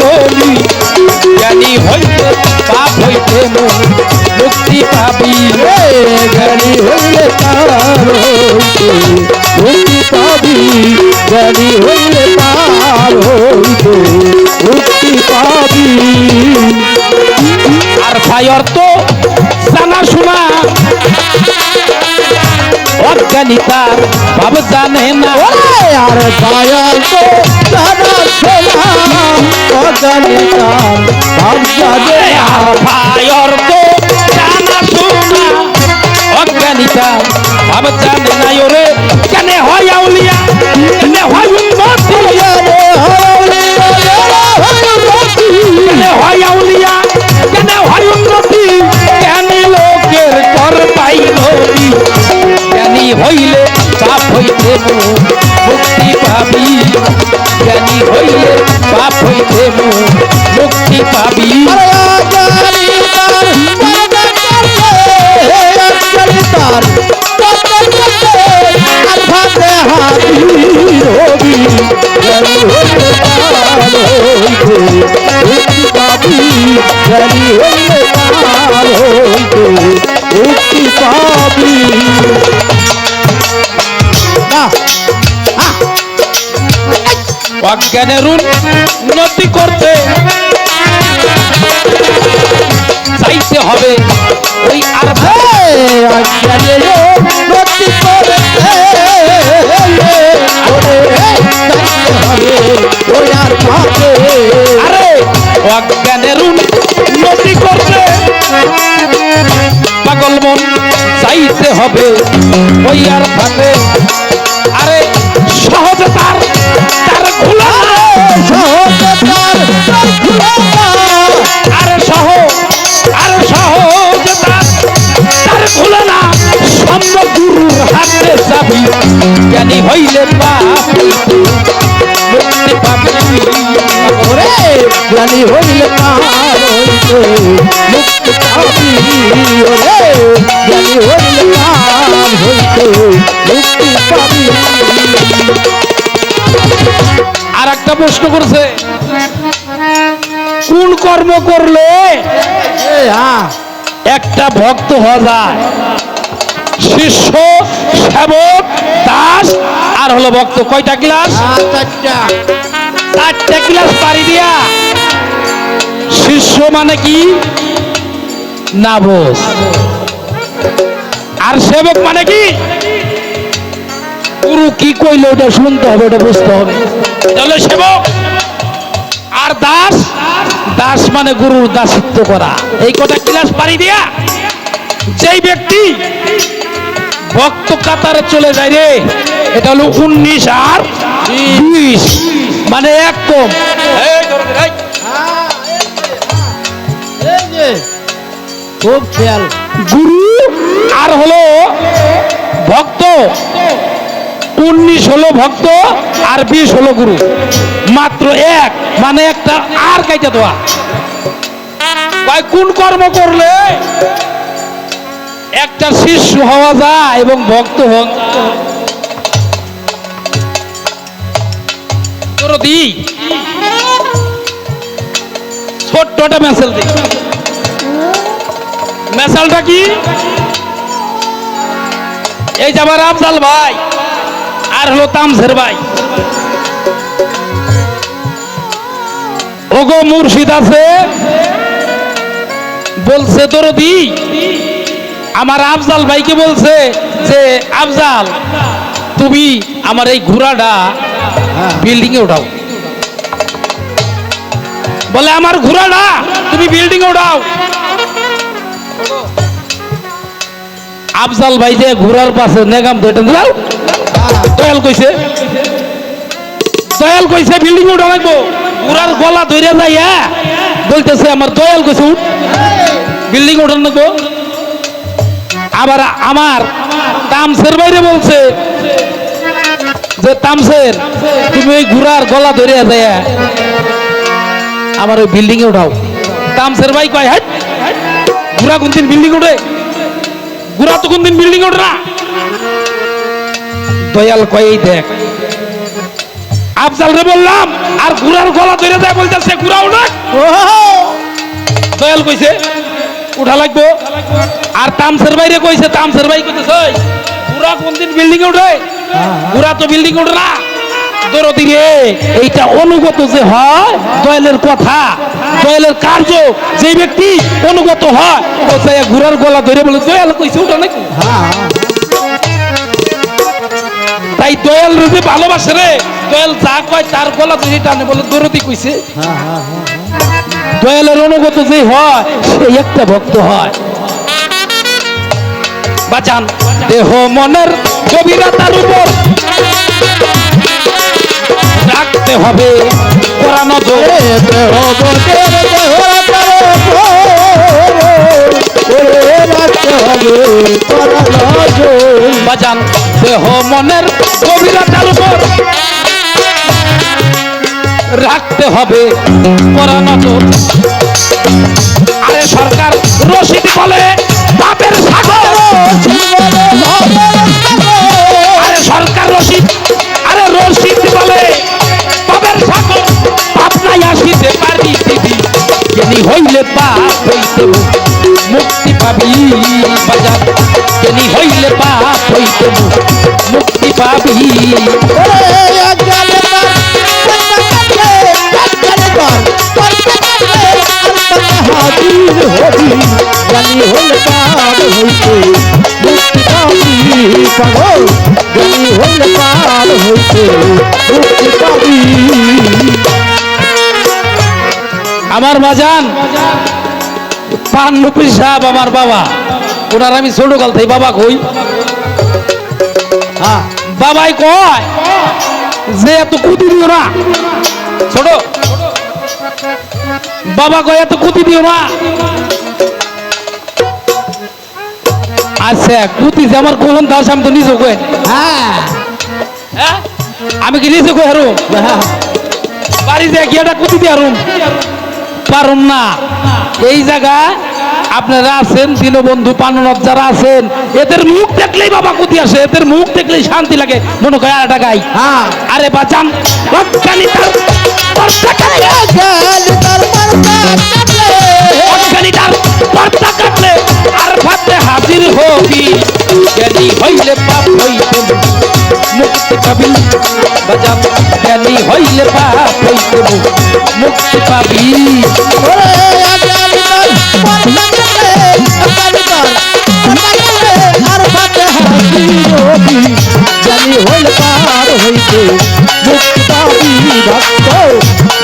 জ্ঞানী হইতে পাপ হইতে মুক্তি পাবি। জ্ঞানী হইলে তার হইতে মুক্তি পাবি জ্ঞানী হইলে তার হইতে মুক্তি পাবি। আর ভাইয়ের তো জানা শোনা অজ্ঞানিতার ভাব জানে না। আর দয়াল তো জানা শোনা অজ্ঞানিতার ভাব জানে আর ভাইয়ের তো জানা শোনা অজ্ঞানিতার ভাব জানে না। ওরে কেন হয় আউলিয়া, কেন হয় উন্নতি, কেন হয় আউলিয়া, কেন হয় উন্নতি, জ্ঞানী লোকের কর পাইলি, জ্ঞানী হইলে পাপ হইতে মুক্তি পাবি, জ্ঞানী হইলে পাপ হইতে মুক্তি পাবি। অজ্ঞানের উন্নতি করতে চাইতে হবে ওই আর অজ্ঞানের উন্নতি করতে ওই আর ভাবে আরে অজ্ঞানের উন্নতি করতে পাগল মন চাইতে হবে ওই আর ভাবে। আরে সহজে তার তার খোলা, আরে সহজে তার খোলা না, সম্য গুরুর হাতে যাবি, জ্ঞানী হইলে পাপ মুক্তি পাবি। ওরে জ্ঞানী হইলে তার হইতে মুক্তি পাবি। ওরে জ্ঞানী হইলে তার হইতে মুক্তি পাবি। আর একটা প্রশ্ন করছে, কোন কর্ম করলে একটা ভক্ত হওয়া যায়? শিষ্য, সেবক, দাস আর হলো ভক্ত। কয়টা ক্লাস? চারটা ক্লাস পারি দিয়া। শিষ্য মানে কি? নাবস। আর সেবক মানে কি? গুরু কি কইলো ওটা শুনতে হবে, ওটা বুঝতে হবে, তাহলে সেবক। আর দাস, দাস মানে গুরুর দাসিত্ব করা। এই কটা ক্লাস পারি দিয়া যেই ব্যক্তি ভক্ত কাতারে চলে যায় রে, এটা হলো 19 আর 20 মানে একদম। খুব খেয়াল। গুরু আর হলো ভক্ত, 19 হলো ভক্ত আর 20 হলো গুরু, মাত্র এক, মানে একটা আর কাইটা দেওয়া। ভাই কোন কর্ম করলে একটা শিষ্য হওয়া যায় এবং ভক্ত হন? দি ছোট্ট একটা মেসেল দিই। মেসালটা কি? এই যে আমার আফজাল ভাই আর হলো তামসের ভাই, ওগো মুর্শিদ আছে বলছে দরদি আমার আফজাল ভাইকে বলছে যে আফজাল তুমি আমার এই ঘোড়াটা বিল্ডিং এ উঠাও। বলে আমার ঘোড়াটা তুমি বিল্ডিং এ উঠাও। আফজাল ভাই যে ঘোড়ার পাশে নেগাম ধরে দাও। দয়াল কইছে বিল্ডিং উঠা লাগবো। ঘোড়ার গলা ধরে যাইয়া বলতেছে আমার দয়াল কইছে উঠ বিল্ডিং উঠান লাগবো। আবার আমার তামসের বাইরে বলছে যে তামসের তুমি ওই ঘোড়ার গলা ধরে যাইয়া আমার ওই বিল্ডিং এ উঠাও। তামসের ভাই কয় হাট ঘোড়া কোনদিন বিল্ডিং উঠে? ঘোড়া তো কোনদিন বিল্ডিং ওঠে না। দয়াল কয় এই দেখ আফজাল রে বললাম আর ঘোড়ার গলা ধরে যায় বলতেছে ঘোড়া উঠা। দয়াল কইছে উঠা লাগবো। আর তামসের বাইরে কইছে তামসের ভাই কইতেছে ঘোড়া কোনদিন বিল্ডিং এ উঠে? ঘোড়া তো বিল্ডিং ওঠে না। দরদি রে এইটা অনুগত যে হয় দয়ালের কথা দয়ালের কার্য যে ব্যক্তি অনুগত হয় ঘোড়ার গলা ধরে বলে দয়াল কইছে উঠা নাকি। তাই দয়াল রূপে ভালোবাসে রে দয়াল যা কয় তার গলা ধরে টানে বলে দরদি কইছে। দয়ালের অনুগত যে হয় সে একটা ভক্ত হয়। বাজান দেহ মনের গভীরতার উপর রাখতে হবে কড়া নজর। বাজান দেহ মনের গভীরতার উপর রাখতে হবে কড়া নজর। আরে সরকার রশিদ বলে পাপের সাগর। আরে সরকার রশিদ বলে পাপের সাগর। পাপ নাই আসিতে পারি দিদি জ্ঞানী হইলে পাপ হইতে মুক্তি পাবি। বাজার জ্ঞানী হইলে পাপ হইতে মুক্তি পাবি। আমার বাজান পান্নপি সাহেব আমার বাবা ওনার আমি ছোট কাল থেকে বাবা কই বাবাই কয় যে এত কুতি দিও না ছোট বাবা কয় এত কুতি দিও না। আচ্ছা কুতি যে আমার কোন দাস আমি তো নিজে কই আমি কি নিজে কই হারুম বাড়ি যে গিয়েটা কুতি দিয়ে হারুম পারুম না। এই জায়গা আপনারা আছেন দীনবন্ধু পাননাথ যারা আছেন এদের মুখ দেখলেই বাবা কুতি আসে এদের মুখ দেখলেই শান্তি লাগে মনে করে আর টাকাই। আরে বাঁচান আর ভাতে হাজির হবি জ্ঞানী হইলে পাপ হইতে মুক্তি পাবি। বাজান জ্ঞানী হইলে পাপ হইতে মুক্তি পাবি। জ্ঞানী হইলে পার হইতে মুক্তি পাবি। ভক্ত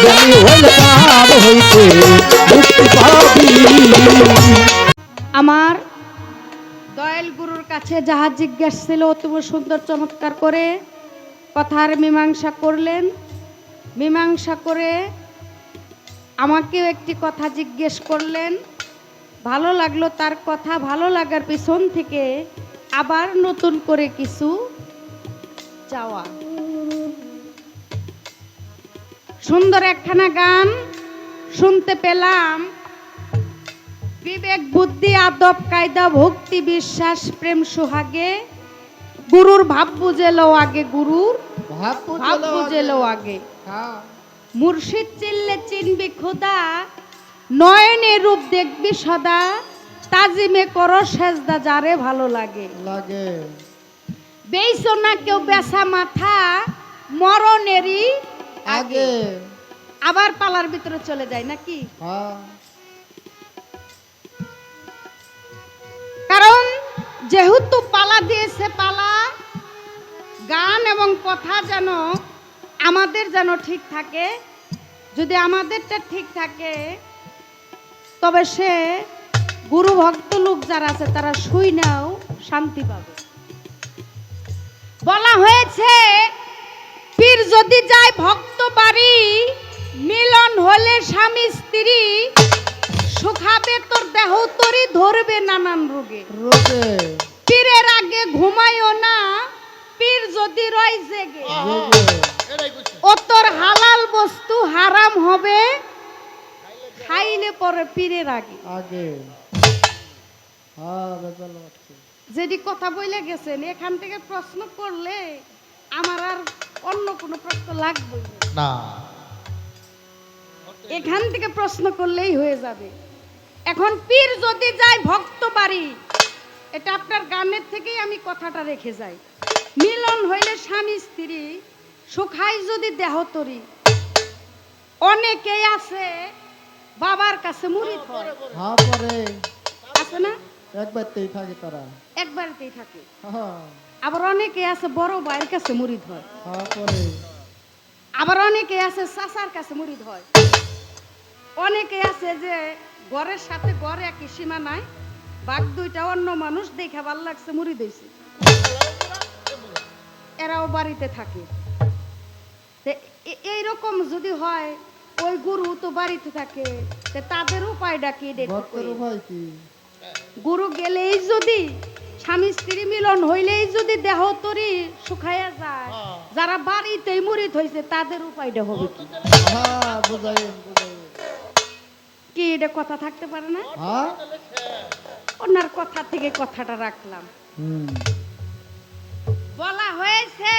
জ্ঞানী হইলে পার হইতে মুক্তি পাবি। আমার দয়াল গুরুর কাছে যাহা জিজ্ঞেস ছিল অতীব সুন্দর চমৎকার করে কথার মীমাংসা করলেন। মীমাংসা করে আমাকেও একটি কথা জিজ্ঞেস করলেন। ভালো লাগলো তার কথা। ভালো লাগার পিছন থেকে আবার নতুন করে কিছু চাওয়া। সুন্দর একখানা গান শুনতে পেলাম। বিবেক বুদ্ধি আদব কায়দা ভক্তি বিশ্বাস প্রেম সোহাগে গুরুর ভাব বুঝেলো আগে গুরুর ভাব বুঝেলো আগে। মুর্শিদ চিনলে চিনবি খোদা নয়নে রূপ দেখবি সদা তাজিমে করো সেজদা যারে ভালো লাগে লাগে। বেইছো না কেউ বেসা মাথা মরণেরই আগে। আবার পালার ভিতরে চলে যায় নাকি। যেহেতু পালা দিয়েছে পালা, গান এবং কথা যেন আমাদের যেন ঠিক থাকে। যদি আমাদেরটা ঠিক থাকে তবে সে গুরু ভক্ত লোক যারা আছে তারা শুই নাও শান্তি পাবে। বলা হয়েছে পীর যদি যায় ভক্ত বাড়ি, মিলন হলে স্বামী স্ত্রী, সুখাবে তোর দেহ তরি, ধরবে নানান রোগে। রোগে পীরের আগে ঘুমাইও না, পীর যদি রয় জেগে, ও তোর হালাল বস্তু হারাম হবে, খাইলে পরে পীরের আগে আগে। হ্যাঁ বেজাল হচ্ছে। যেটি কথা বলে গেছেন, এখান থেকে প্রশ্ন করলে আমার আর অন্য কোনো প্রশ্ন লাগবে না, এখান থেকে প্রশ্ন করলেই হয়ে যাবে। এখন পীর যদি যায় ভক্ত বাড়ি, এটা আপনার গানের থেকেই আমি কথাটা রেখে যাই। মিলন হইলে স্বামী স্ত্রী, সুখাই যদি দেহ তরি। অনেকেই আছে বাবার কাছে মুরিদ হয়, হ্যাঁ পরে আছে না, একবারতেই থাকে তারা। একবারতেই থাকে। হ্যাঁ আবার অনেকে আছে বড় ভাইয়ের কাছে মুরিদ হয়, হ্যাঁ পরে আবার অনেকে আছে চাচার কাছে মুরিদ হয়। অনেকে আছে যে ঘরের সাথে ঘরে একই সীমা নাই, বাঘ দুইটা অন্য মানুষ দেখে ভাল লাগছে মুরিদ হইছে, এরাও বাড়িতে থাকে। এইরকম যদি হয়, ওই গুরু তো বাড়িতে থাকে, তে তাদের উপায়টা কি? ভক্তের উপায় কি? গুরু গেলেই যদি, স্বামী স্ত্রী মিলন হইলেই যদি দেহ তরি শুকাইয়া যায়, যারা বাড়িতেই মুরিদ হয়েছে তাদের উপায়টা হবে কি? হ্যাঁ বুঝাইন বুঝাইন। কি এটা কথা থাকতে পারে না? হ্যাঁ ওনার কথা থেকে কথাটা রাখলাম। বলা হয়েছে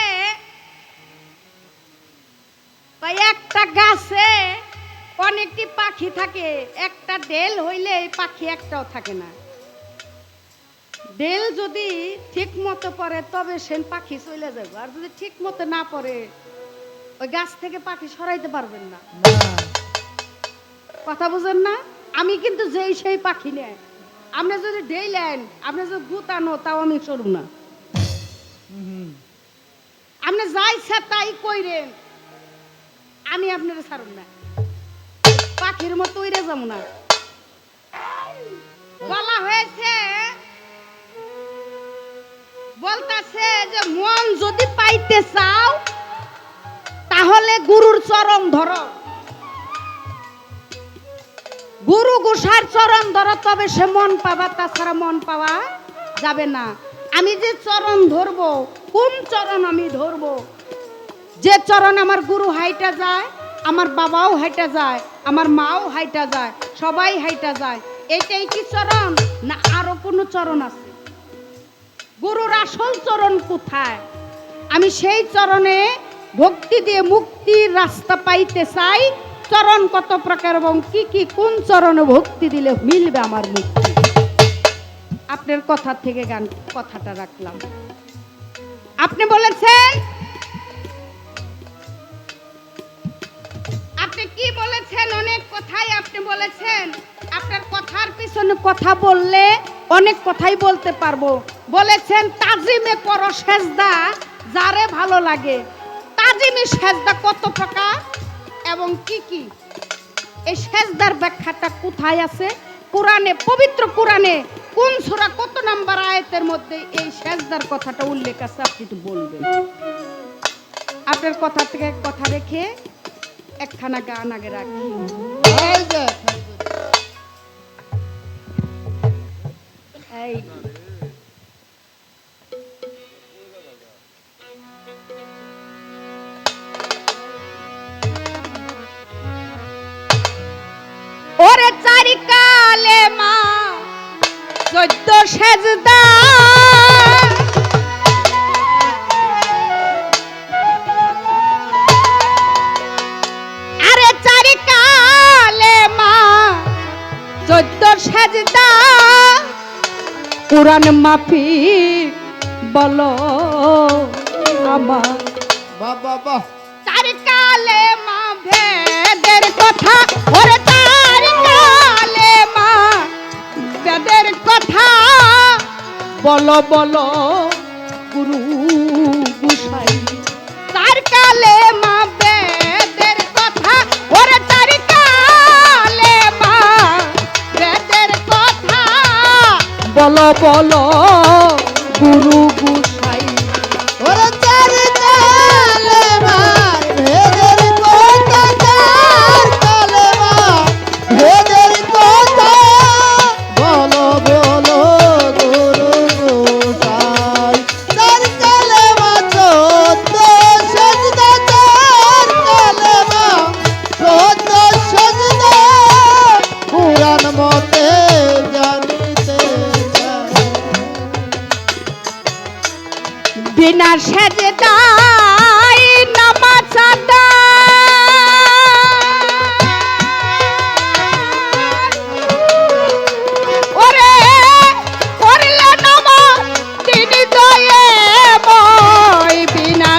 একটা গাছে অনেকটি পাখি থাকে, একটা ডেল হইলে এই পাখি একটাও থাকে না। ডেল যদি ঠিক মতো পড়ে তবে সে পাখি চলে যাবে, আর যদি ঠিক মতো না পড়ে ওই গাছ থেকে পাখি সরাইতে পারবেন না। কথা বুঝেন না? আমি কিন্তু যেই সেই পাখি নেই, আপনি যদি ডেইলেন, আপনি যদি গুতানো, তাও আমি সরব না। আপনি যাইছে তাই কইরেন, আমি আপনার ছাড়ব না, পাখির মতো উড়ে যাব না। বলা হয়েছে, বলতাছে যে মন যদি পাইতে চাও তাহলে গুরুর চরণ ধরো, গুরু গোসার চরণ ধরো, তবে সে মন পাবা, তাছাড়া মন পাওয়া যাবে না। আমি যে চরণ ধরবো, কোন চরণ আমি ধরবো? যে চরণ আমার গুরু হাইটা যায়, আমার বাবাও হাইটা যায়, আমার মাও হাইটা যায়, সবাই হাইটা যায়, এইটাই কি চরণ না আরো কোনো চরণ আছে? গুরুর আসল চরণ কোথায়? আমি সেই চরণে ভক্তি দিয়ে মুক্তির রাস্তা পাইতে চাই। চরণ কত প্রকার এবং কি কি কোন চরণে ভক্তি দিলে মিলবে আমার মুক্তি? আপনার কথা থেকে গান কথাটা রাখলাম। আপনি বলেছেন, আপনি কি বলেছেন? অনেক কথাই আপনি বলেছেন। আপনার কথার পিছনে কথা বললে অনেক কথাই বলতে পারবো। বলেছেন তাজিমে করো সেজদা যারে ভালো লাগে। তাজিমি সেজদা কত প্রকার এবং কি কি? এই সেজদার ব্যাখ্যাটা কোথায় আছে? কোরআনে, পবিত্র কোরআনে কোন সূরা কত নাম্বার আয়াতের মধ্যে এই সেজদার কথাটা উল্লেখ আছে? আপনি একটু বলবেন। আপনার কথা থেকে কথা রেখে একখানা গান আগে রাখি। এই ওরে চারি কালে মা 14 সেজদা, আরে চারি কালে মা 14 সেজদা, কোরআন মাফিক বলো আমার বাবা বাহ। চারি কালে মা ভেদের কথা, ওরে চারি কালে মা বেদের কথা বলো বলো গুরু গুসাই তার কালে মা বেদের কথা ওরে তার কালে মা বেদের কথা বলো বলো গুরু গুসাই ওরে চারি কালে মার ভেদের কথা চার কালে মার ভেদের কথা বলো বলো গুরু গোসাই চার কালে মা চোদ্দ সেজদা চার কালে মা চোদ্দ সেজদা পুরাণ মতে জানিতে চাই। বিনা সেজদাই নামাজ ওরে করলে নামাজ তিনি দয়ে বই বিনা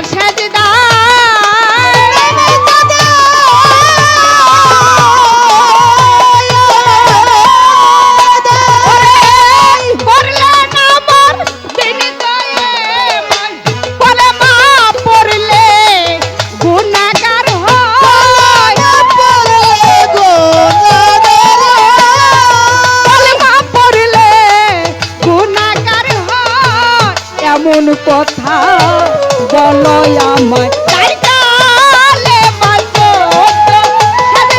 এমন কথা বলো আমায় তার কালে বাঁচো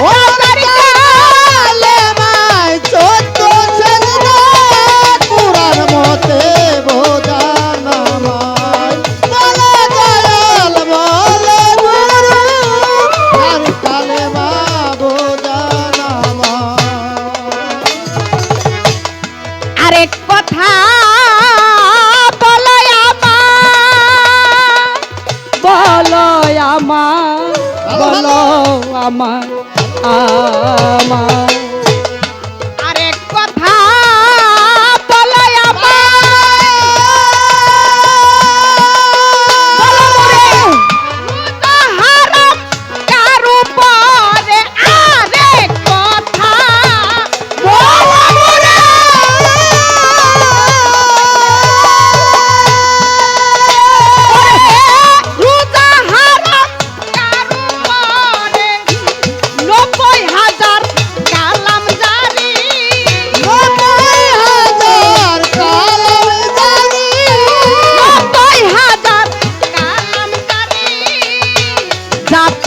ও তার কালে মায় চোদ্দ সেজদা পুরাণ মতে বোঝান আমায় বলে দয়াল বলে গুরু তার কালে মা বোঝান আমায়। আরেক কথা বলো আমার আমার আরেক কথা বলো হারাম কারু পরে আরেক কথা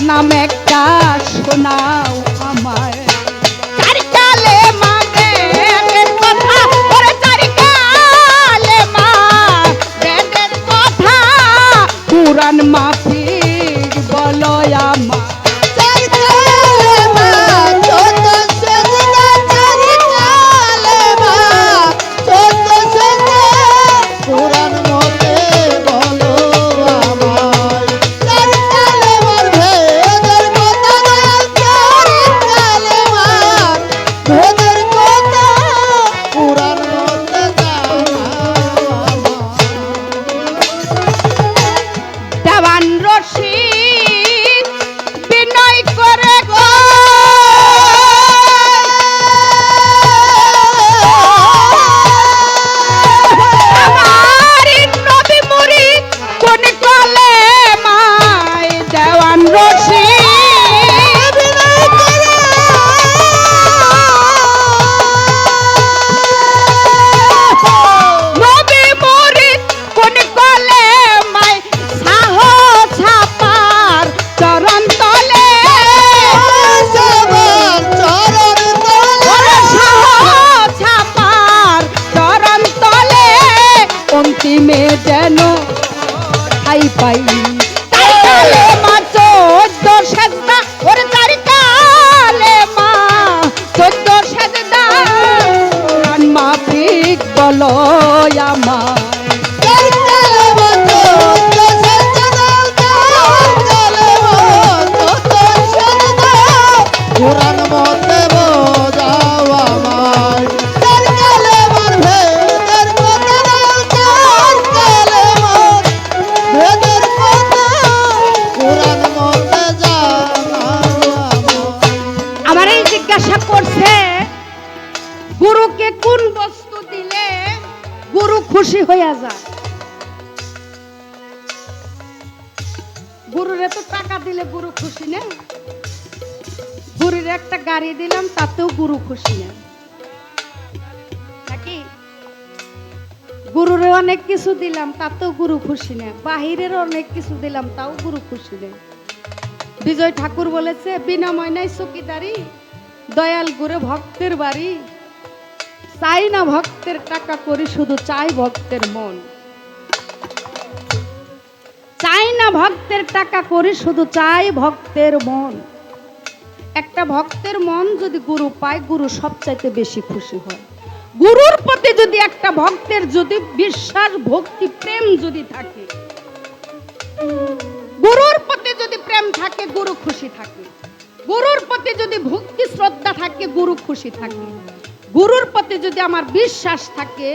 নাম একটা শোনাও আমায় চার কালে মা বেদের কথা ওরে চার কালে মা বেদের কথা পুরাণ মাফিক বলো আমার চার কালে মা চোদ্দ সেজদা চার কালে মা চোদ্দ সেজদা পুরাণ মতে বলো আমায় চার কালে মার ভেদের কথা চার কালে মার ভেদের কথা পুরাণ মতে জানাও আমায়। দেওয়ান রশিদ বিনয় করে গো আমার নবী মুরিদ কোন কলে মাই দেওয়ান রশিদ বিনয় করে নবী মুরিদ কোন কলে মাই সাহস ছাপার চরণ তলে সবার চরণ তলে সাহস ছাপার চরণ তলে অন্তিমে যেন ঠাই পাই তার কালে মা চোদ্দ সেজদা ওরে তার কালে মা চোদ্দ সেজদা কোরআন মাফিক বলো আমায় চার কালে মা চোদ্দ সেজদা চার কালে মা চোদ্দ সেজদা পুরাণ মতে বোঝাও আমায় চার কালে মার ভেদের কথা চার কালে মার ভেদের কথা পুরাণ মতে জানাও আমায়। আমার এই জিজ্ঞাসা করছে গুরুকে কোন বস্তু দিলে গুরু খুশি হইয়া যায়। গুরুরে তো টাকা দিলে গুরু খুশি না, গুরুর একটা গাড়ি দিলাম তাতেও গুরু খুশি না নাকি? গুরুরে অনেক কিছু দিলাম তাতেও গুরু খুশি না, বাহিরের অনেক কিছু দিলাম তাও গুরু খুশি না। বিজয় ঠাকুর বলেছে, বিনা ময়নায় চকিদারি, দয়াল গুরে ভক্তের বাড়ি, চাই না ভক্তের টাকা করি, শুধু চাই ভক্তের মন। চাই না ভক্তের টাকা করি, শুধু চাই ভক্তের মন। একটা ভক্তের মন যদি গুরু পায়, গুরু সবচাইতে বেশি খুশি হয়। গুরুর প্রতি যদি একটা ভক্তের যদি বিশ্বাস, ভক্তি, প্রেম যদি থাকে, গুরুর প্রতি যদি প্রেম থাকে, গুরু খুশি থাকে। গুরুর প্রতি যদি ভক্তি শ্রদ্ধা থাকে, গুরু খুশি থাকে। গুরুর প্রতি যদি আমার বিশ্বাস থাকে,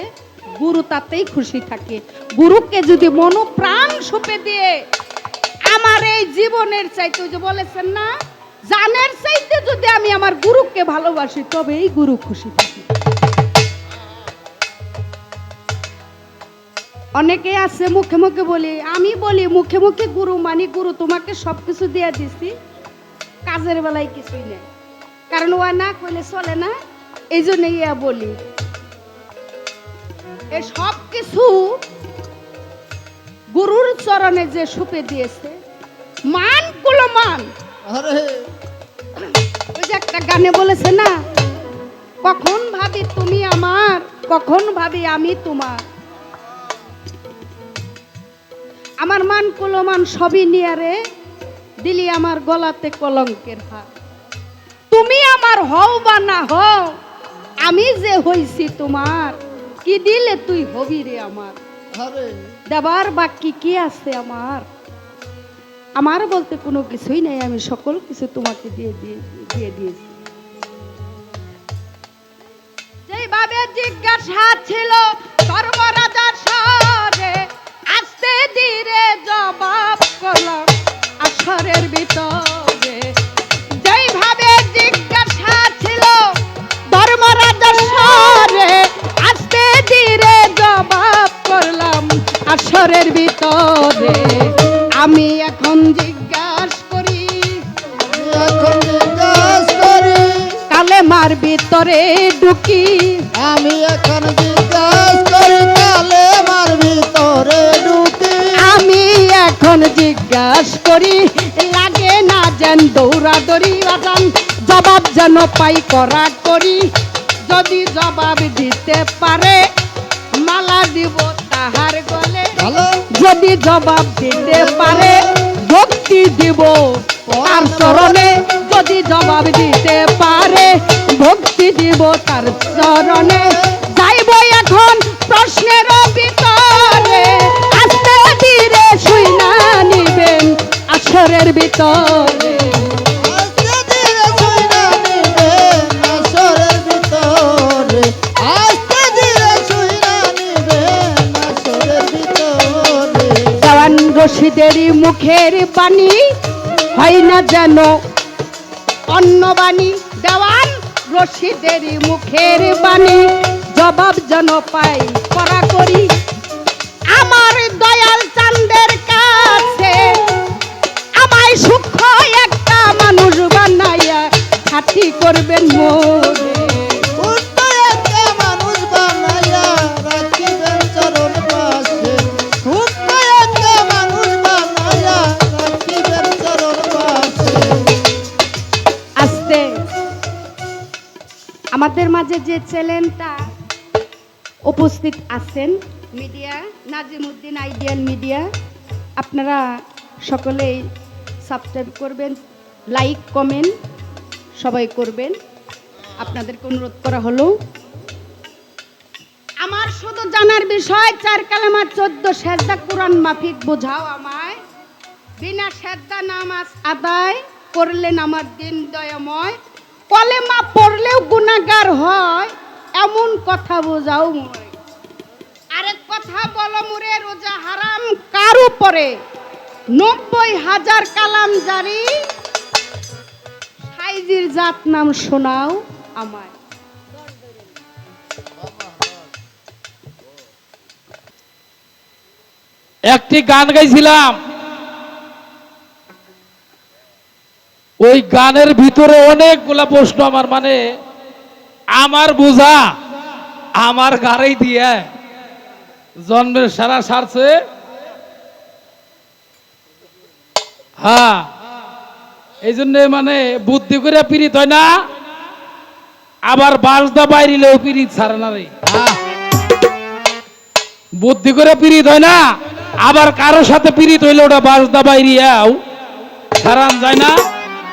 গুরু তাতেই খুশি থাকে। গুরুকে যদি মন প্রাণ সঁপে দিয়ে আমার এই জীবনের চাইতে, যে বলেছেন না, জানের চাইতে যদি আমি আমার গুরুকে ভালোবাসি, তবেই গুরু খুশি থাকে। অনেকে আছে মুখে মুখে বলি, আমি বলি মুখে মুখে গুরু মানি, গুরু তোমাকে সবকিছু দিয়ে দিছি, কাজের বেলায় কিছুই নেই, কারণ ও না কইলে চলে না, এই জন্য ইয়া বলি। এ সব কিছু গুরুর চরণে যে সুপে দিয়েছে, মান কুলো মান। ওই যে একটা গানে বলেছে না, কখন ভাবি তুমি আমার, কখন ভাবি আমি তোমার, আমার মান কুলমান সবই নিয়ে রে দিলি আমার গলাতে কলঙ্কের হার। তুমি আমার হও বা না হও, আমি যে হইছি তোমার, কি দিলে তুই হবি রে আমার। দেবার বাকি কি আছে আমার, আমার বলতে কোনো কিছুই নেই, আমি সকল কিছু তোমাকে দিয়ে দিয়েছি। যেইভাবে জিজ্ঞাসা ছিল ধর্মরাজার স্বরে, আস্তে ধীরে জবাব করলাম আসরের ভিতরে। যেইভাবে জিজ্ঞাসা ছিল ধর্মরাজার স্বরে, আস্তে ধীরে জবাব করলাম আসরের ভিতরে। আমি এখন জিজ্ঞাসা করি, কালেমার ভিতরে ঢুকি, আমি এখন জিজ্ঞাসা করি, কালেমার ভিতরে ঢুকি। আমি এখন জিজ্ঞাসা করি, লাগে না যেন দৌড়াদৌড়ি বাজান, জবাব যেন পাই করা করি। যদি জবাব দিতে পারে, মালা দিব তাহার গলে। যদি জবাব দিতে পারে, ভক্তি দিব তার চরণে। যদি জবাব দিতে পারে, ভক্তি দিব তার চরণে। যাইব এখন প্রশ্নের ভিতরে, আস্তে ধীরে শুই না নিবেন আসরের ভিতরে। দেওয়ান রশিদেরই মুখের বাণী হয় না যেন অন্য বাণী। দেওয়ান রশিদেরই মুখের বাণী, জবাব যেন পাই করা করি। আমার দয়াল চাঁদের কাছে আমায় সূক্ষ্ম একটা মানুষ বানাইয়া খাটি করবেন মোরে। আমাদের মাঝে যে চ্যানেলটা উপস্থিত আছেন, মিডিয়া নাজিমউদ্দিন আইডিয়াল মিডিয়া, আপনারা সকলেই সাবস্ক্রাইব করবেন, লাইক কমেন্ট সবাই করবেন, আপনাদেরকে অনুরোধ করা হলো। আমার শুধু জানার বিষয়, 4 কালেমা 14 সেজদা কোরআন মাফিক বোঝাও আমায়। বিনা সেজদা নামাজ আদায় করলেন আমার দিন দয়াময়। কলেমা পড়লেও গুনাহগার হয়, এমন কথা বোঝাও মোরে। আরেক কথা বলো মোরে, রোজা হারাম কার উপরে, 90,000 কালাম জারি, সাইজির জাত নাম শোনাও আমায়। একটি গান গাইছিলাম, ওই গানের ভিতরে অনেকগুলা প্রশ্ন আমার মানে আমার বোঝা আমার গাড়ি দিয়ে জন্মের সারা সারছে। হ্যাঁ, এই জন্য মানে বুদ্ধি করে পীড়িত হয় না, আবার বাসদা বাইরিলেও পীড়িত ছাড়ে না রে। বুদ্ধি করে পীড়িত হয় না, আবার কারো সাথে পীড়িত হইলে ওটা বাসদা বাইরিয়াও ছাড়ান যায় না।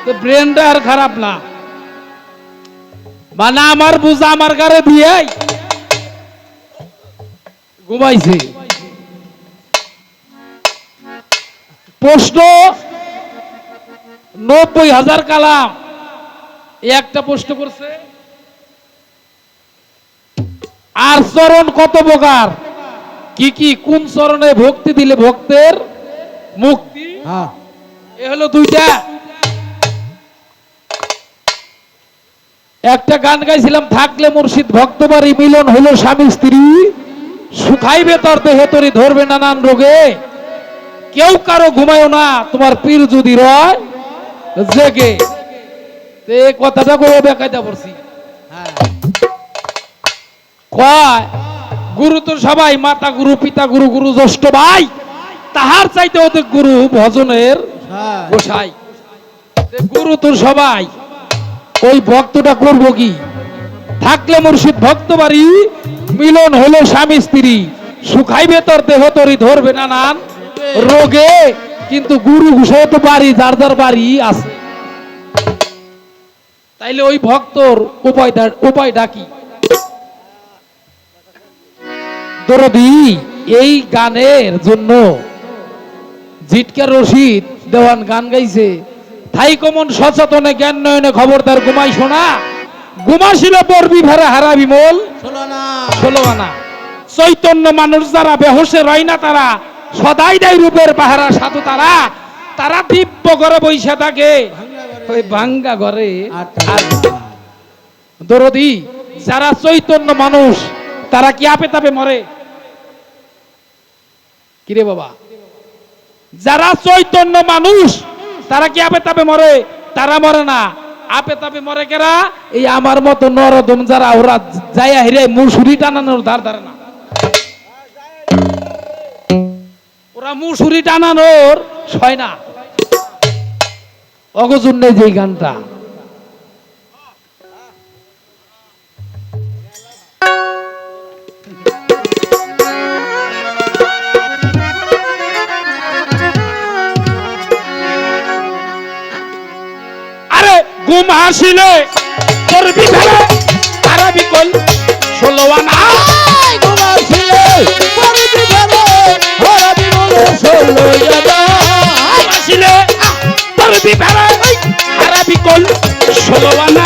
তো ব্রেনটা আর খারাপ না, মানে আমার বুঝা আমার গারে দিয়ে ঘুমাইছে। প্রশ্ন 90,000 কালাম, একটা প্রশ্ন করছে। আর চরণ কত প্রকার, কি কি, কোন চরণে ভক্তি দিলে ভক্তের মুক্তি, এ হলো দুইটা। একটা গান গাইছিলাম, থাকলে মুর্শিদ ভক্ত বাড়ি মিলন হলো স্বামী স্ত্রী, সুখাইবে তোর দেহে তরি ধরবে নানান রোগে, কেউ কারো ঘুমায়ও না তোমার পীর যদি রয় জেগে। এই কথাটা করে বেকায়দা পড়ছি। কয় গুরু তো সবাই, মাতা গুরু, পিতা গুরু, গুরু জ্যেষ্ঠ ভাই, তাহার চাইতে অধিক গুরু ভজনের গোসাই। গুরু তো সবাই, ওই ভক্তটা করবো কি? থাকলে মুর্শিদ ভক্ত বাড়ি মিলন হলো স্বামী স্ত্রী, সুখাইবে তোর দেহ তরি ধরবে নানান রোগে, কিন্তু গুরু ঘুষে তো বাড়ি, যার যার বাড়ি আছে। তাইলে ওই ভক্তর উপায়টা কি? দরদি এই গানের জন্য জিটকা রশিদ দেওয়ান গান গাইছে, থাই কমন সচেতনে জ্ঞান নয়নে খবরদার ঘুমাই শোনা, ঘুমাছিল পড়বি ভেড়া হারা বিমল 16 আনা। চৈতন্য মানুষ যারা বেহসে রয় না, তারা সদাই দেয় রূপের পাহারা সাধু, তারা তারা দিব্য ঘরে বৈশা থাকে, ওই ভাঙ্গা ঘরে। দরদি যারা চৈতন্য মানুষ তারা কি আপে তাপে মরে? কিরে বাবা, যারা চৈতন্য মানুষ তারা কি আপে তাপে মরে? তারা মরে না, আপে তাপে মরে কেরা? এই আমার মতো নরদম যারা, ওরা যাইয়া হিরে মুসুরি টানানোর ধার ধারে না, ওরা মুসুরি টানানোর সয় না। অগজুন নেই যে গানটা। আরে ঘুম হাসিলে করবি ভেড়া তারা বিকল 16 আনা, ঘুম হাসিলে করবি ভেড়া তারা বিকল 16 আনা, হাসিলে করবি ভেড়া তারা বিকল 16 আনা,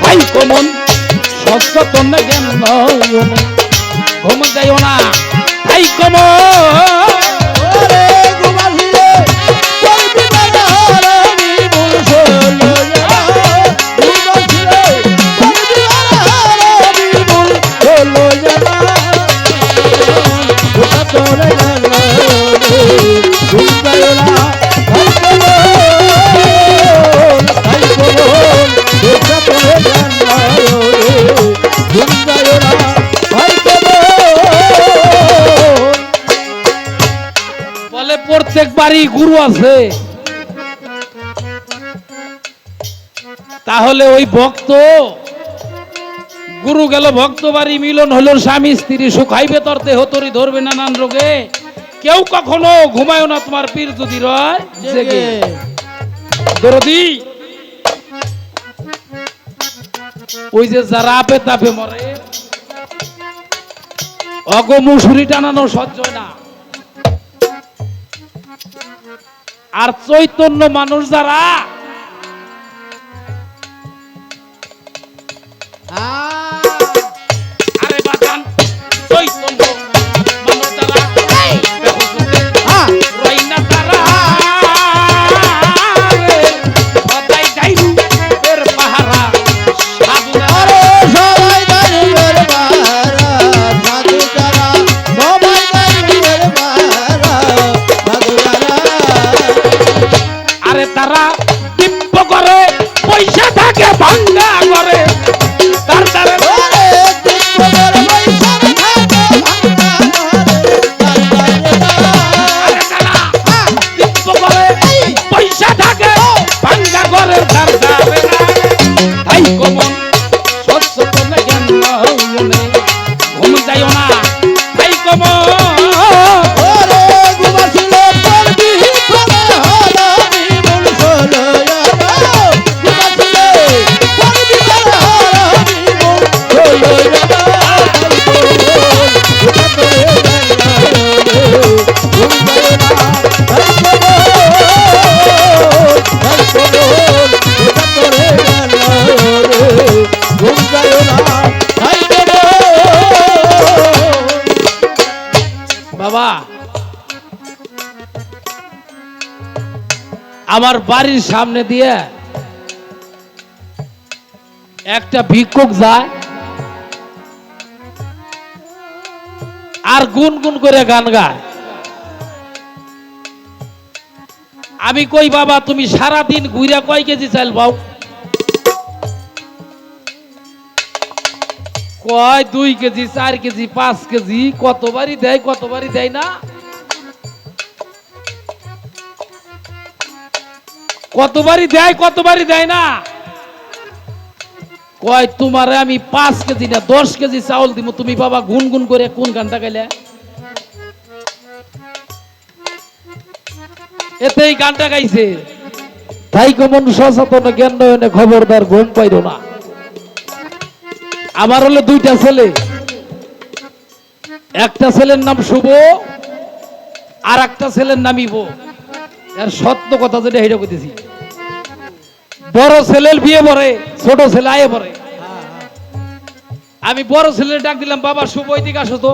ভাই কমন সচেতন জ্ঞান নয়ন ঘুম যাইও না, ভাই কমন প্রত্যেক বাড়ি গুরু আছে, তাহলে ওই ভক্ত গুরু গেল ভক্ত বাড়ি মিলন হলো স্বামী স্ত্রী, সুখাইবে তোর দেহ তরি ধরবে নানান রোগে, কেউ কখনো ঘুমায় না তোমার পীর যদি রয় জেগে। দরদি ওই যে যারা আপে তাপে মরে, অগ মুসুরি টানানো সহ্য হয় না। আর চৈতন্য মানুষ যারা, আরে বাজান চৈতন্য মানুষ যারা রয় না, তারা সদাই যাই রূপের পাহারা সাধু, সবাই গাইবের পাহারা সাধু, তারা সবাই গাইবের পাহারা কমল ওরে ঘুমাছিলে পড়বি পরে হারাবি মন চলো ঘুমাছিলে পড়বি পরে হারাবি মন চলো বাবা আমার বাড়ির সামনে দিয়ে একটা ভিক্ষুক যায় আর গুনগুন করে গান গায়। আমি কই বাবা তুমি সারাদিন ঘুরে কয় কেজি চাল পাও? কয় 2 কেজি 4 কেজি 5 কেজি কতবারই দেয় না, কতবারই দেয় না। কয় তোমারে আমি 5 কেজি না 10 কেজি চাউল দিব, তুমি বাবা গুনগুন করে কোন গানটা গাইলে? এতে এই গানটা গাইছে তাই কেমন সচেতন জ্ঞান নয়নে খবরদার ঘুম পাইরো না। আমার হলো 2টা ছেলে, একটা ছেলের নাম শুভ আর একটা ছেলের নাম ইবো। এর সত্য কথা যেটা হেঁটে কইতেছি, বড় ছেলের বিয়ে পরে ছোট ছেলে আয়ে পরে। আমি বড় ছেলের ডাক দিলাম, বাবা শুভ ওইদিকে আসো তো।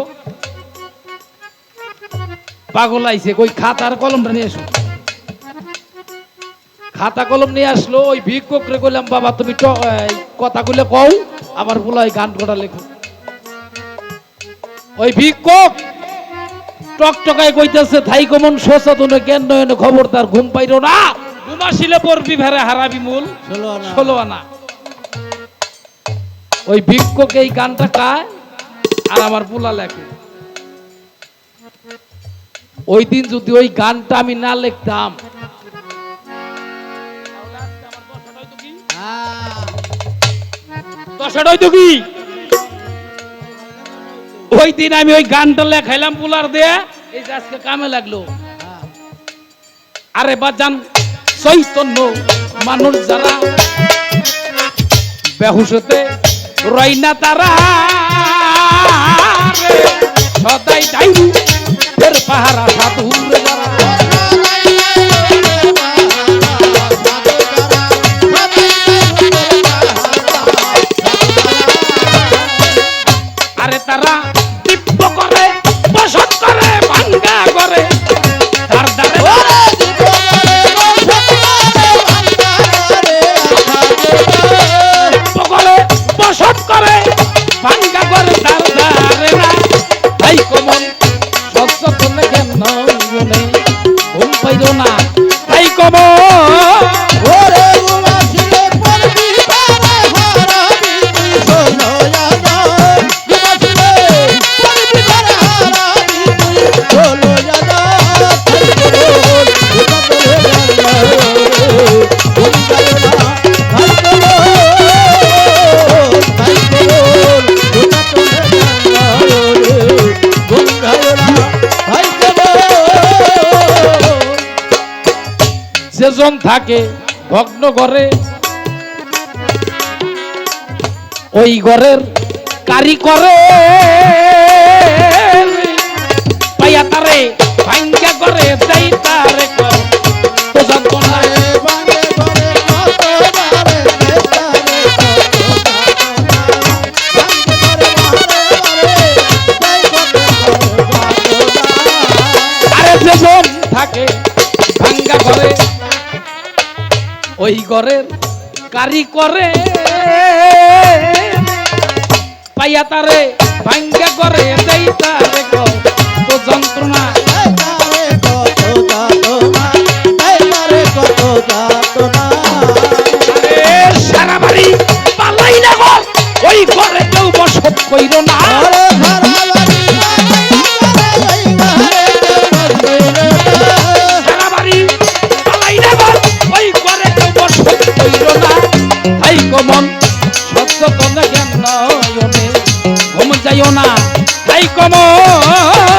পাগল আইছে, কই খাতার কলমটা নিয়ে এসো। খাতা কলম নিয়ে আসলো। ওই ভিক্ষুকরে কইলাম, বাবা তুমি কথাগুলো কও, আমার বলাই গান কোটা লেখো। ওই ভিক্ষুক টকটকায় কইতেছে, থাই কমন সচেতন জ্ঞান নয়নে খবরদার ঘুম পাইরো না, ঘুমাসিলে পড়বি ভেড়ে হারাবি মূল 16 আনা। ওই ভিক্ষুক এই গানটা গায় আর আমার পোলা লেখে। ওই দিন যদি ওই গানটা আমি না লিখতাম, দশাটা হইতো কি? ওই দিন আমি ওই গানটা লেখাইলাম পোলার দিয়ে, এই যে আজকে কামে লাগলো। আরে বাজান চৈতন্য মানুষ যারা বেহুশতে রই না তারা সদাই ডাইরু এর পাহারা সাধুর যারা। আরে তারা দিব্য করে বসত করে ভাঙ্গা করে তার দ্বারে বসত করে ভাঙ্গা করে তার দ্বারে না। তাই কমন সচেতন জ্ঞান নয়নে ঘুম পাইরো না, তাই কমন ওরে ঘুমাছিলে পড়বি পরে হারাবি তুই চলো ঘুমাছিলে পড়বি পরে হারাবি তুই চলো যেজন থাকে ভগ্ন ঘরে, ওই ঘরের কারি করে পাইয়া তারে ভাঙ্গা করে দেই তারে তো জানতো না। আরে যেজন থাকে ভাঙ্গা ঘরে, ওই ঘরের কারি করে পাইয়া তারে ভাঙ্গা করে দেই তারে তো যন্ত্রণা। সারা বাড়ি পালাই না গো, ওই ঘরে কেউ বসত কইরো না। সারা বাড়ি পালাই না গো, ওই ঘরে কেউ বসত কইরো না। তাই কমন সচেতন জ্ঞান নয়নে ঘুম যাইও না, তাই কমন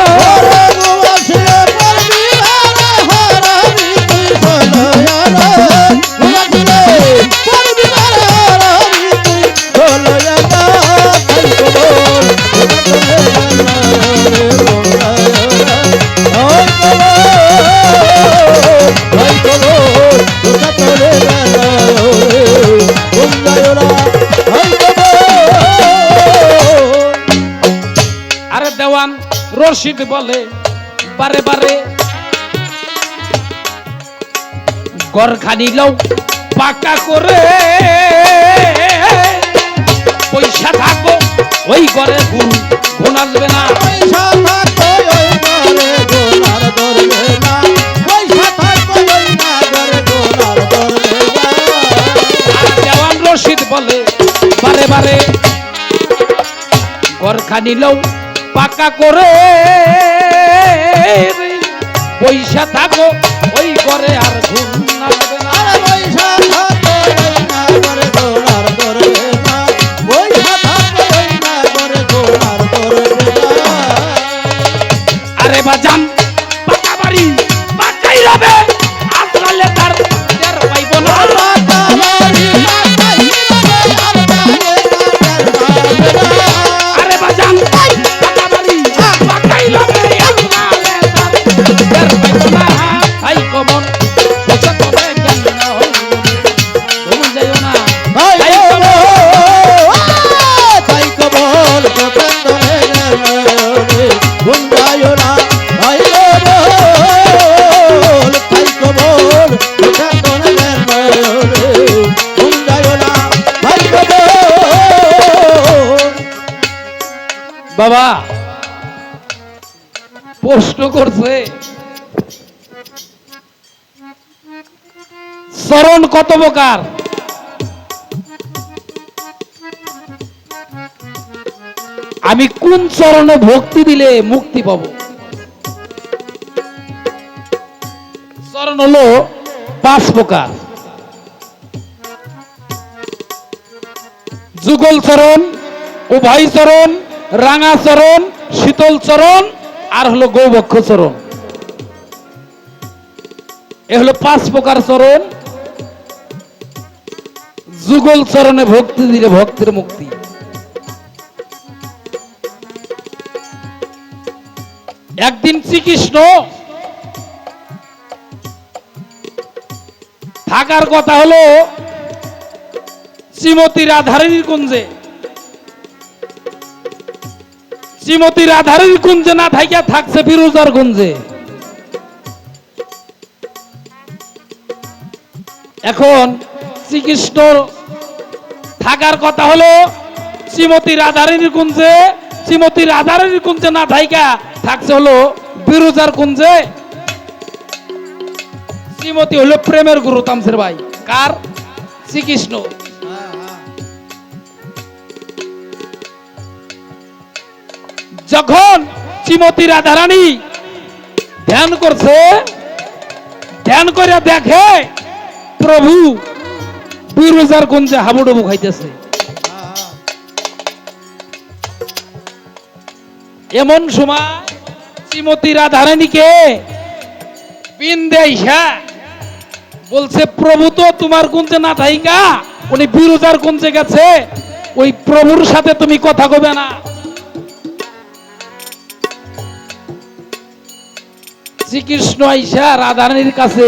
দেওয়ান রশিদ বলে বারে বারে গরখানি লও পাকা করে পয়সা থাকো ওই ঘরে গুণ গুণ আসবে না। পয়সা থাকো ওই ঘরে গুণ আর ধরবে না, পয়সা থাকো ওই ঘরে গুণ আর ধরবে না। আর দেওয়ান রশিদ বলে বারে বারে গরখানি লও পাকা করে পয়সা থাকো ওই ঘরে আর ঘুম আসবে না। আর পয়সা থাকো ওই ঘরে গুণ আর ধরবে না, পয়সা থাকো ওই ঘরে গুণ আর ধরবে না। আরে বাজান পাকা বাড়ি পাকাই রবে আসলে তার টের পাইব না। আরে বাজান পাকা বাড়ি পাকাই রবে আসলে তার টের পাইব না। ভাই কমন বসে করে কেন তুমি যাইও না। ভাই ভাই কমন তাই কবল পতন্দরে গুঞ্জায়ো না, ভাই কবল তাই কবল পতন্দরে গুঞ্জায়ো না, ভাই কবল। বাবা প্রশ্ন করছে চরণ কত প্রকার? আমি কোন চরণে ভক্তি দিলে মুক্তি পাব? চরণ হলো 5 প্রকার। যুগল চরণ, উভয় চরণ, রাঙা চরণ, শীতল চরণ আর হলো গৌবক্ষ চরণ। এ হলো 5 প্রকার চরণ। যুগল চরণে ভক্তি দিলে ভক্তের মুক্তি। একদিন শ্রীকৃষ্ণ থাকার কথা হলো শ্রীমতী রাধারানীর কুঞ্জে। শ্রীমতী রাধারানীর কুঞ্জে না থাইকা থাকছে ফিরোজার কুঞ্জে। এখন শ্রীকৃষ্ণ থাকার কথা হলো শ্রীমতী রাধারানীর কুঞ্জে। শ্রীমতী রাধারানীর কুঞ্জে না থাইকা থাকছে হলো বিরোজার কুঞ্জে। শ্রীমতী হলো প্রেমের গুরু তামসের ভাই। কার? শ্রীকৃষ্ণ। যখন শ্রীমতী রাধারানী ধ্যান করছে, ধ্যান করে দেখে প্রভু বিরোজার কুঞ্জে হাবুডুবু খাইতেছে। এমন সময় শ্রীমতী রাধারানীকে বিন্দেইশা বলছে প্রভু তো তোমার কুঞ্জে না থাইকা উনি বিরোজার কুঞ্জে গেছে, ওই প্রভুর সাথে তুমি কথা কবে না। শ্রীকৃষ্ণ আইসা রাধারানীর কাছে,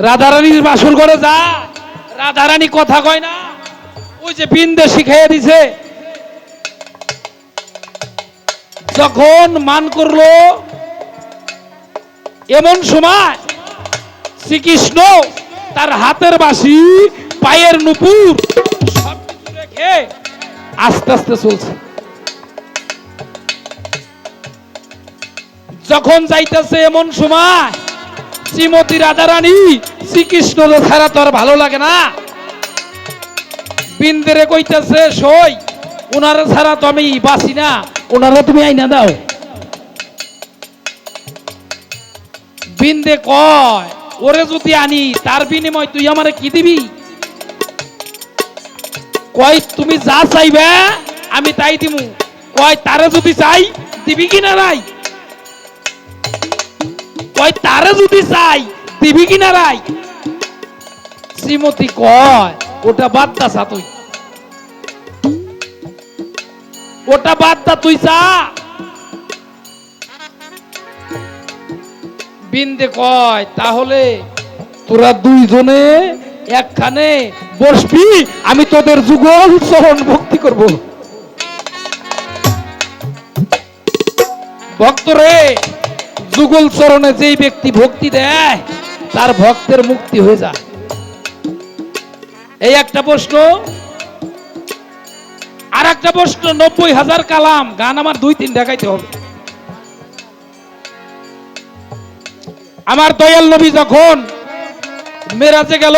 রাধারানীর বাসর ঘরে যা, রাধারানী কথা কয় না, ওই যে বিন্দে শিখাইয়া দিছে। যখন মান করলো এমন সময় শ্রীকৃষ্ণ তার হাতের বাঁশি, পায়ের নুপুর সব কিছু রেখে আস্তে আস্তে চলছে। যখন যাইতেছে এমন সময় শ্রীমতী রাধারানী শ্রীকৃষ্ণ ছাড়া তো আর ভালো লাগে না, বিন্দেরে কইতেছে সই ওনারা ছাড়া তো আমি বাঁচি না, ওনারা তুমি আইনা দাও। বিন্দে কয় ওরে যদি আনি তার বিনিময় তুই আমারে কি দিবি? কয় তুমি যা চাইবে আমি তাই দিমু। কয় তারে যদি চাই দিবি কিনা রাই? কয় তারে যদি চাই দিবি কিনা রাই? শ্রীমতী কয় ওটা বাদ দাসা, তুই ওটা বাদ দা, তুই চা। বিন্দে কয় তাহলে তোরা দুইজনে একখানে বসবি, আমি তোদের যুগল চরণ ভক্তি করব। ভক্তরে যুগল চরণে যেই ব্যক্তি ভক্তি দেয় তার ভক্তের মুক্তি হয়ে যায়। এই একটা প্রশ্ন। আর একটা প্রশ্ন, 90,000 কালাম গান আমার 2-3 গাইতে হবে। আমার দয়াল নবী যখন মেরাজে গেল,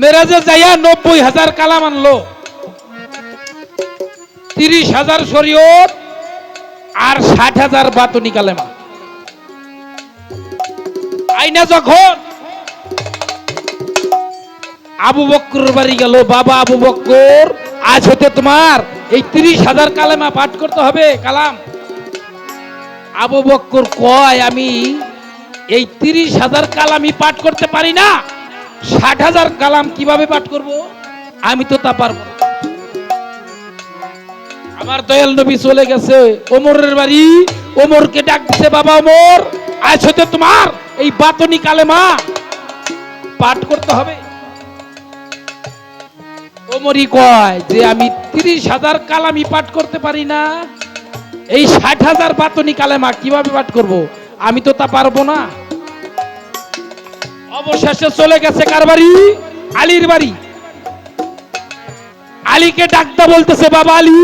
মেরাজে যাইয়া 90,000 কালাম আনলো, 30,000 শরীয়ত আর 60,000 বাতুনি কালেমা আইনা যখন আবু বক্কর বাড়ি গেল, বাবা আবু বক্কর আজ হতে তোমার এই 30,000 কালেমা পাঠ করতে হবে কালাম। আবু বক্কর কয় আমি এই 30,000 কালামই পাঠ করতে পারি না, 60,000 কালাম কিভাবে পাঠ করব? আমি তো তা পারবো না। আমার দয়াল নবী চলে গেছে ওমরের বাড়ি, ওমরকে ডাক দিছে, বাবা ওমর আজ হতে তোমার এই বাতনি কালেমা পাঠ করতে হবে। ওমরই কয় যে আমি 30,000 কালামই পাঠ করতে পারি না, এই 60,000 বাতনি কালেমা কিভাবে পাঠ করব? আমি তো তা পারবো না। অবশেষে চলে গেছে কার বাড়ি? আলীর বাড়ি। আলীকে ডাকতে বলতেছে, বাবা আলী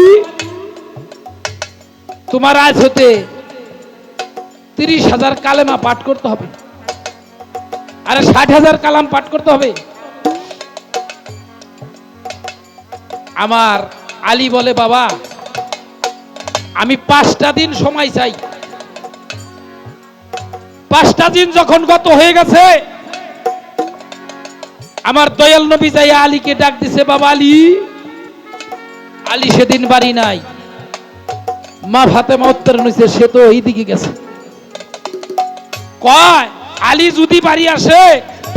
তোমার আজ হতে 30,000 কালেমা পাঠ করতে হবে, আরে 60,000 কালাম পাঠ করতে হবে। আমার আলী বলে, বাবা আমি 5টা দিন সময় চাই। 5টা দিন যখন গত হয়ে গেছে, আমার দয়াল নবী যাইয়া আলীকে ডাক দিছে, বাবা আলী। আলী সেদিন বাড়ি নাই, মা ফাতেমা উত্তর নিছে, সে তো এইদিকে গেছে। কয় আলী যদি বাড়ি আসে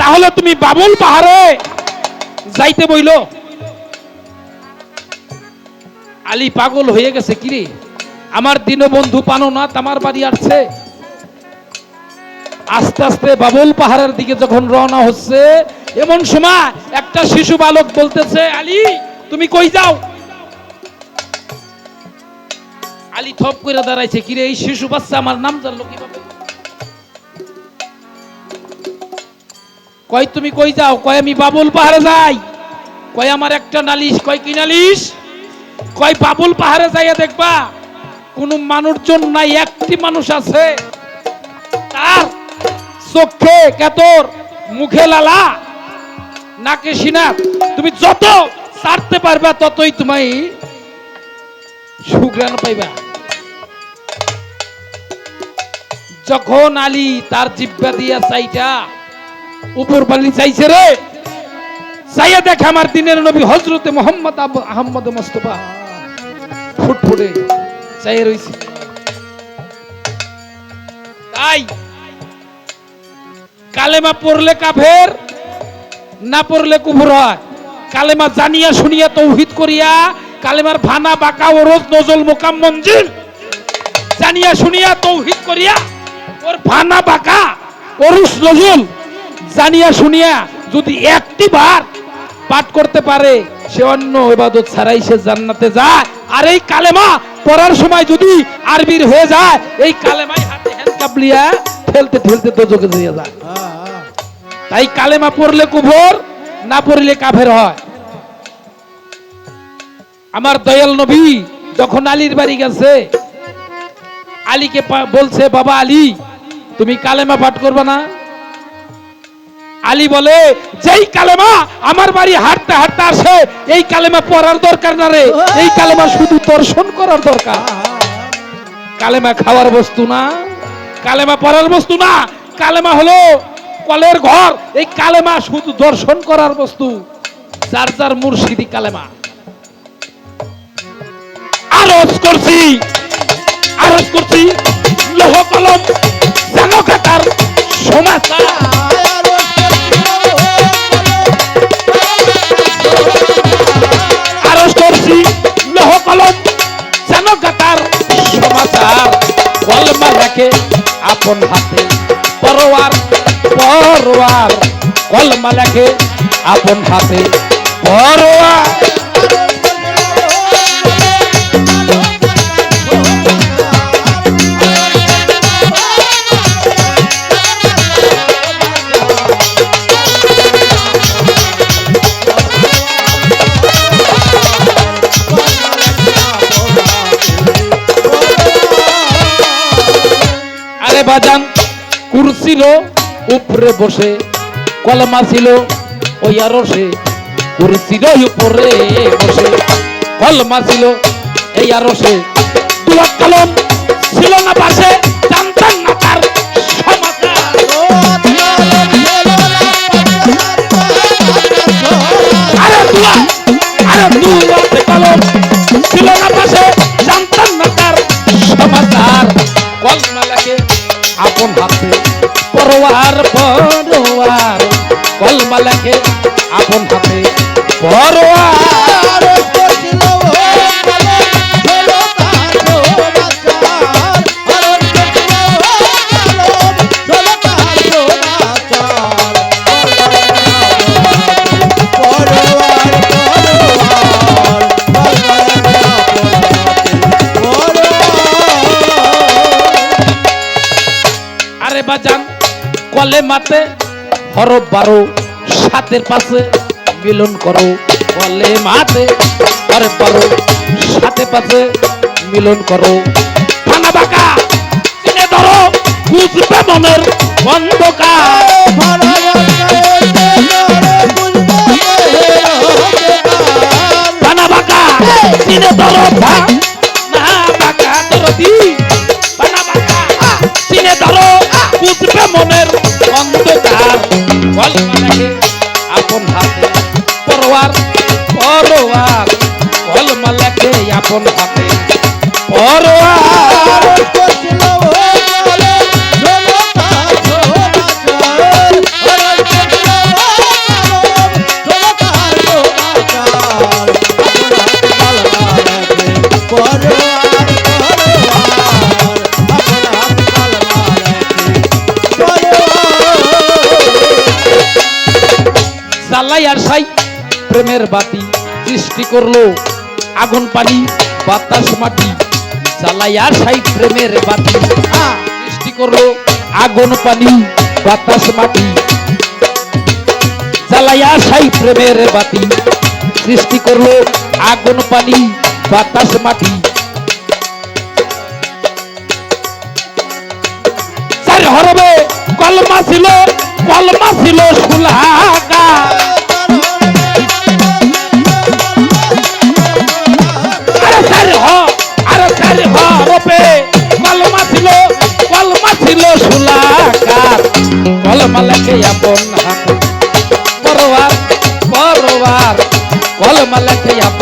তাহলে তুমি বাবুল পাহাড়ে যাইতে বইল। আলী পাগল হয়ে গেছে, কিরে আমার দীনবন্ধু পানোনাথ আমার বাড়ি আসছে। আস্তে আস্তে বাবুল পাহাড়ের দিকে যখন রওনা হচ্ছে, এমন সময় একটা শিশু বালক বলতেছে, আলী তুমি কই যাও? আলী থপ করে দাঁড়াইছে, কিরে এই শিশু বাচ্চা আমার নাম জানলো কিভাবে? কয় তুমি কই যাও? কয় আমি বাবুল পাহাড়ে যাই। কয় আমার একটা নালিশ। কয় কি নালিশ? কয় বাবুল পাহাড়ে যাইয়া দেখবা কোন মানুষজন নাই, একটি মানুষ আছে, তার চোখে কেতর, মুখে লালা, নাকে সিনাত, তুমি যত ছাড়তে পারবা ততই তুমি সুগ্রাণ পাইবা। যখন আলী তার জিহ্বা দিয়া চাইটা উপর বালি চাইছে, রে চাইয়া দেখে আমার দিনের নবী হযরতে মুহাম্মদ আহমদ মুস্তাফা ফুটফুটে চাইয়া রইছে। তাই কালেমা পড়লে কাফের, না পড়লে কুফর হয়। কালেমা জানিয়া শুনিয়া তৌহিদ করিয়া, কালেমার ভানা বাঁকা ওরজ নজল মোকাম মঞ্জিল জানিয়া শুনিয়া তৌহিদ করিয়া, ওর ভানা বাঁকা ওরজ নজল জানিয়া শুনিয়া যদি একটি বার পাঠ করতে পারে, সে অন্য ইবাদত ছাড়াই সে জান্নাতে যায়। আর এই কালেমা পড়ার সময় যদি আরবির হয়ে যায়, এই কালেমাই হাতে হ্যান্ডকাপ লিয়া ঠেলতে ঠেলতে দোজখে দিয়ে যায়। তাই কালেমা পড়লে কুফর, না পড়লে কাফের হয়। আমার দয়াল নবী যখন আলীর বাড়ি গেছে, আলীকে বলছে, বাবা আলী তুমি কালেমা পাঠ করবে না? আলী বলে, যেই কালেমা আমার বাড়ি হাঁটতে হাঁটতে আসে, এই কালেমা পড়ার দরকার না রে, এই কালেমা শুধু দর্শন করার দরকার। কালেমা খাওয়ার বস্তু না, কালেমা পড়ার বস্তু না। কালেমা হলো কলের ঘর, এই কালেমা শুধু দর্শন করার বস্তু। যার যার মুর্শিদি কালেমা। আরজ করছি লৌহ কলম যেন খাতার সমাচার। আরজ করছি লৌহ কলম যেন খাতার সমাচার। কলমা রাখে আপন হাতে পরোয়ার পরোয়ার, কলমা লেখে আপন হাতে পরোয়ার। বাজান কুরসির উপরে বসে কলমা ছিল ওই আরশে কুরসির উপরে বসে কলমা ছিল এই আরশে দুয়া কলম ছিল না পাশে জানতাম না তার সমাচার আরে দুয়াতে কলম ছিল না পাশে জানতাম না তার সমাচার কলমা লাগে আপন হাতে পরোয়ার পরোয়ার কলমা লেখে আপন হাতে পরোয়ার আরে বাজান কলে মাতে হরফ 12 সাতের পাশে মিলন করো কলে মাতে হরফ 12 সাতের পাশে মিলন করো খানা বাঁকা চিনে ধরো বুঝবে মনের অন্ধকার খানা বাঁকা চিনে ধরো না বাঁকা ধরো দি খানা বাঁকা চিনে ধরো বুঝবে মনের অন্ধকার কলমা লেখে আপন হাতে পরোয়ার পরোয়ার কলমা লেখে আপন হাতে পরোয়ার জ্বালাই আর সাই প্রেমের বাতি সৃষ্টি করলো আগুন পানি বাতাস মাটি জ্বালাই আর সাই প্রেমের বাতি সৃষ্টি করলো আগুন পানি বাতাস মাটি জ্বালাই আর সাই প্রেমের বাতি সৃষ্টি করলো আগুন পানি বাতাস মাটি চার হরবে কলমা ছিল সুলহাকা আরে চার হরবে কলমা ছিল সুলহাকার কলমা লেখে আপন হাতে পরোয়ার পরোয়ার কলমা লেখে আপন